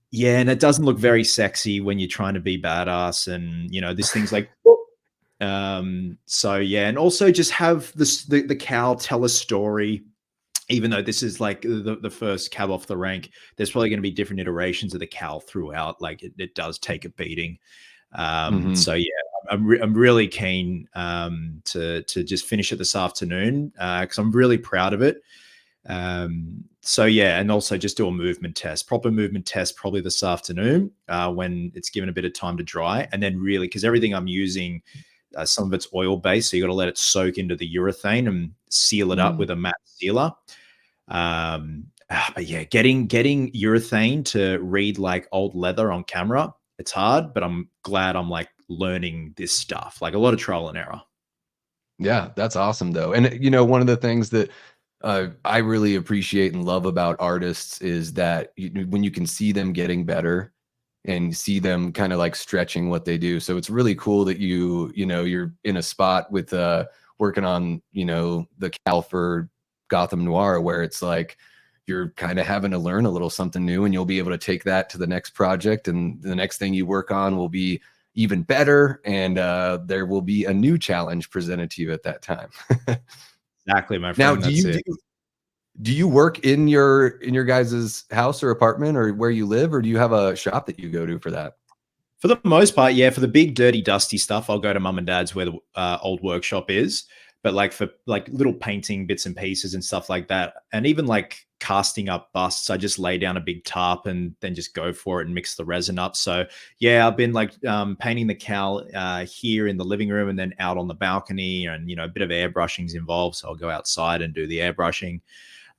yeah, and it doesn't look very sexy when you're trying to be badass and this thing's like so yeah, and also just have the cowl tell a story. Even though this is like the first cab off the rank, there's probably going to be different iterations of the cowl throughout. Like it does take a beating. Mm-hmm. So yeah, I'm really keen to just finish it this afternoon because I'm really proud of it. So yeah, and also just do a movement test, proper movement test, probably this afternoon when it's given a bit of time to dry, and then really because everything I'm using, some of it's oil based, so you got to let it soak into the urethane and seal it up with a matte sealer. But yeah, getting urethane to read like old leather on camera, it's hard, but I'm glad I'm like learning this stuff, like a lot of trial and error. Yeah, that's awesome though. And one of the things that I really appreciate and love about artists is that when you can see them getting better and see them kind of like stretching what they do. So it's really cool that you're in a spot with working on, the Cal for Gotham Noir where it's like you're kind of having to learn a little something new, and you'll be able to take that to the next project, and the next thing you work on will be even better, and there will be a new challenge presented to you at that time. Exactly, my Now, friend. That's it. do you work in your guys' house or apartment or where you live, or do you have a shop that you go to for that? For the most part, yeah. For the big, dirty, dusty stuff, I'll go to mum and dad's where the old workshop is. But like for like little painting bits and pieces and stuff like that, and even like casting up busts, I just lay down a big tarp and then just go for it and mix the resin up. So yeah, I've been like painting the cowl here in the living room and then out on the balcony, and a bit of airbrushing's involved. So I'll go outside and do the airbrushing.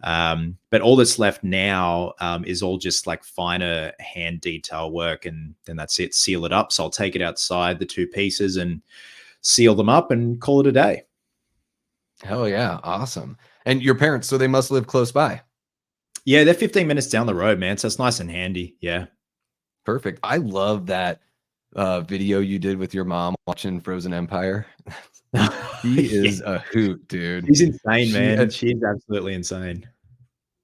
But all that's left now is all just like finer hand detail work, and then that's it. Seal it up. So I'll take it outside, the two pieces, and seal them up and call it a day. Hell yeah, awesome. And your parents, so they must live close by. Yeah, they're 15 minutes down the road, man. So it's nice and handy. Yeah. Perfect. I love that video you did with your mom watching Frozen Empire. She is a hoot, dude. She's insane, She, man. She's absolutely insane.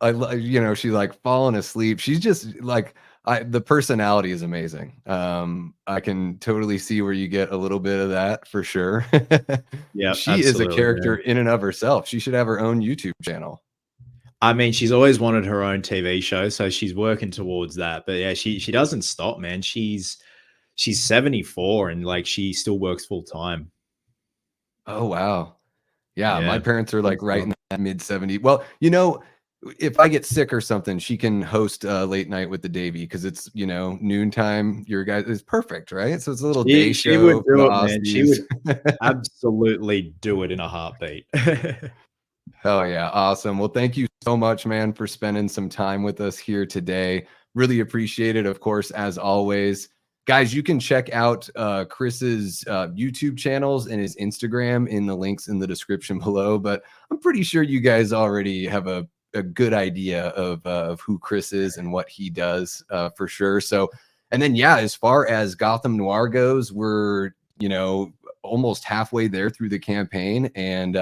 she's like falling asleep. She's just like, the personality is amazing. I can totally see where you get a little bit of that for sure. Yeah, She is a absolutely. character Yeah. in and of herself. She should have her own YouTube channel. I mean, she's always wanted her own TV show, so she's working towards that. But yeah, she doesn't stop, man. She's 74 and like she still works full time. Oh wow. Yeah, my Yeah. parents are like right So, in that mid 70s. Well, if I get sick or something, she can host late night with the Davey because it's, noontime. Your guys is perfect, right? So it's a little day she would show for the do it, man. She Aussies. would absolutely do it in a heartbeat. Hell yeah. Awesome. Well, thank you so much, man, for spending some time with us here today. Really appreciate it. Of course, as always, guys, you can check out Chris's YouTube channels and his Instagram in the links in the description below. But I'm pretty sure you guys already have a good idea of who Chris is and what he does for sure. So, and then, yeah, as far as Gotham Noir goes, we're, almost halfway there through the campaign, and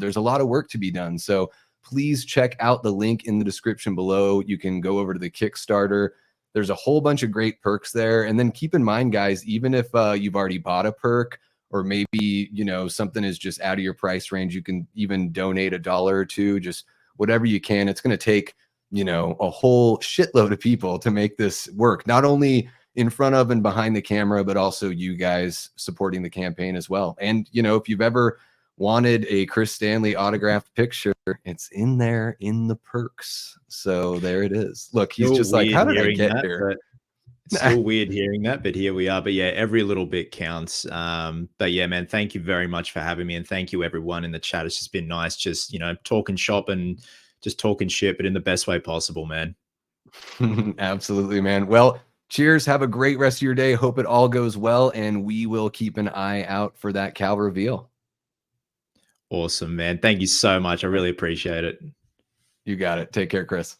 there's a lot of work to be done. So please check out the link in the description below. You can go over to the Kickstarter. There's a whole bunch of great perks there. And then keep in mind, guys, even if you've already bought a perk, or maybe, something is just out of your price range, you can even donate $1 or $2, just whatever you can. It's going to take, a whole shitload of people to make this work. Not only in front of and behind the camera, but also you guys supporting the campaign as well. And, if you've ever wanted a Chris Stanley autographed picture, it's in there in the perks. So there it is. Look, he's Still just like, weird how did I hearing get that, here? but still weird hearing that, but here we are. But yeah, every little bit counts. But yeah, man, thank you very much for having me, and thank you everyone in the chat. It's just been nice, just talking shop and just talking shit, but in the best way possible, man. Absolutely, man. Well, cheers. Have a great rest of your day. Hope it all goes well, and we will keep an eye out for that Cal reveal. Awesome, man. Thank you so much. I really appreciate it. You got it. Take care, Chris.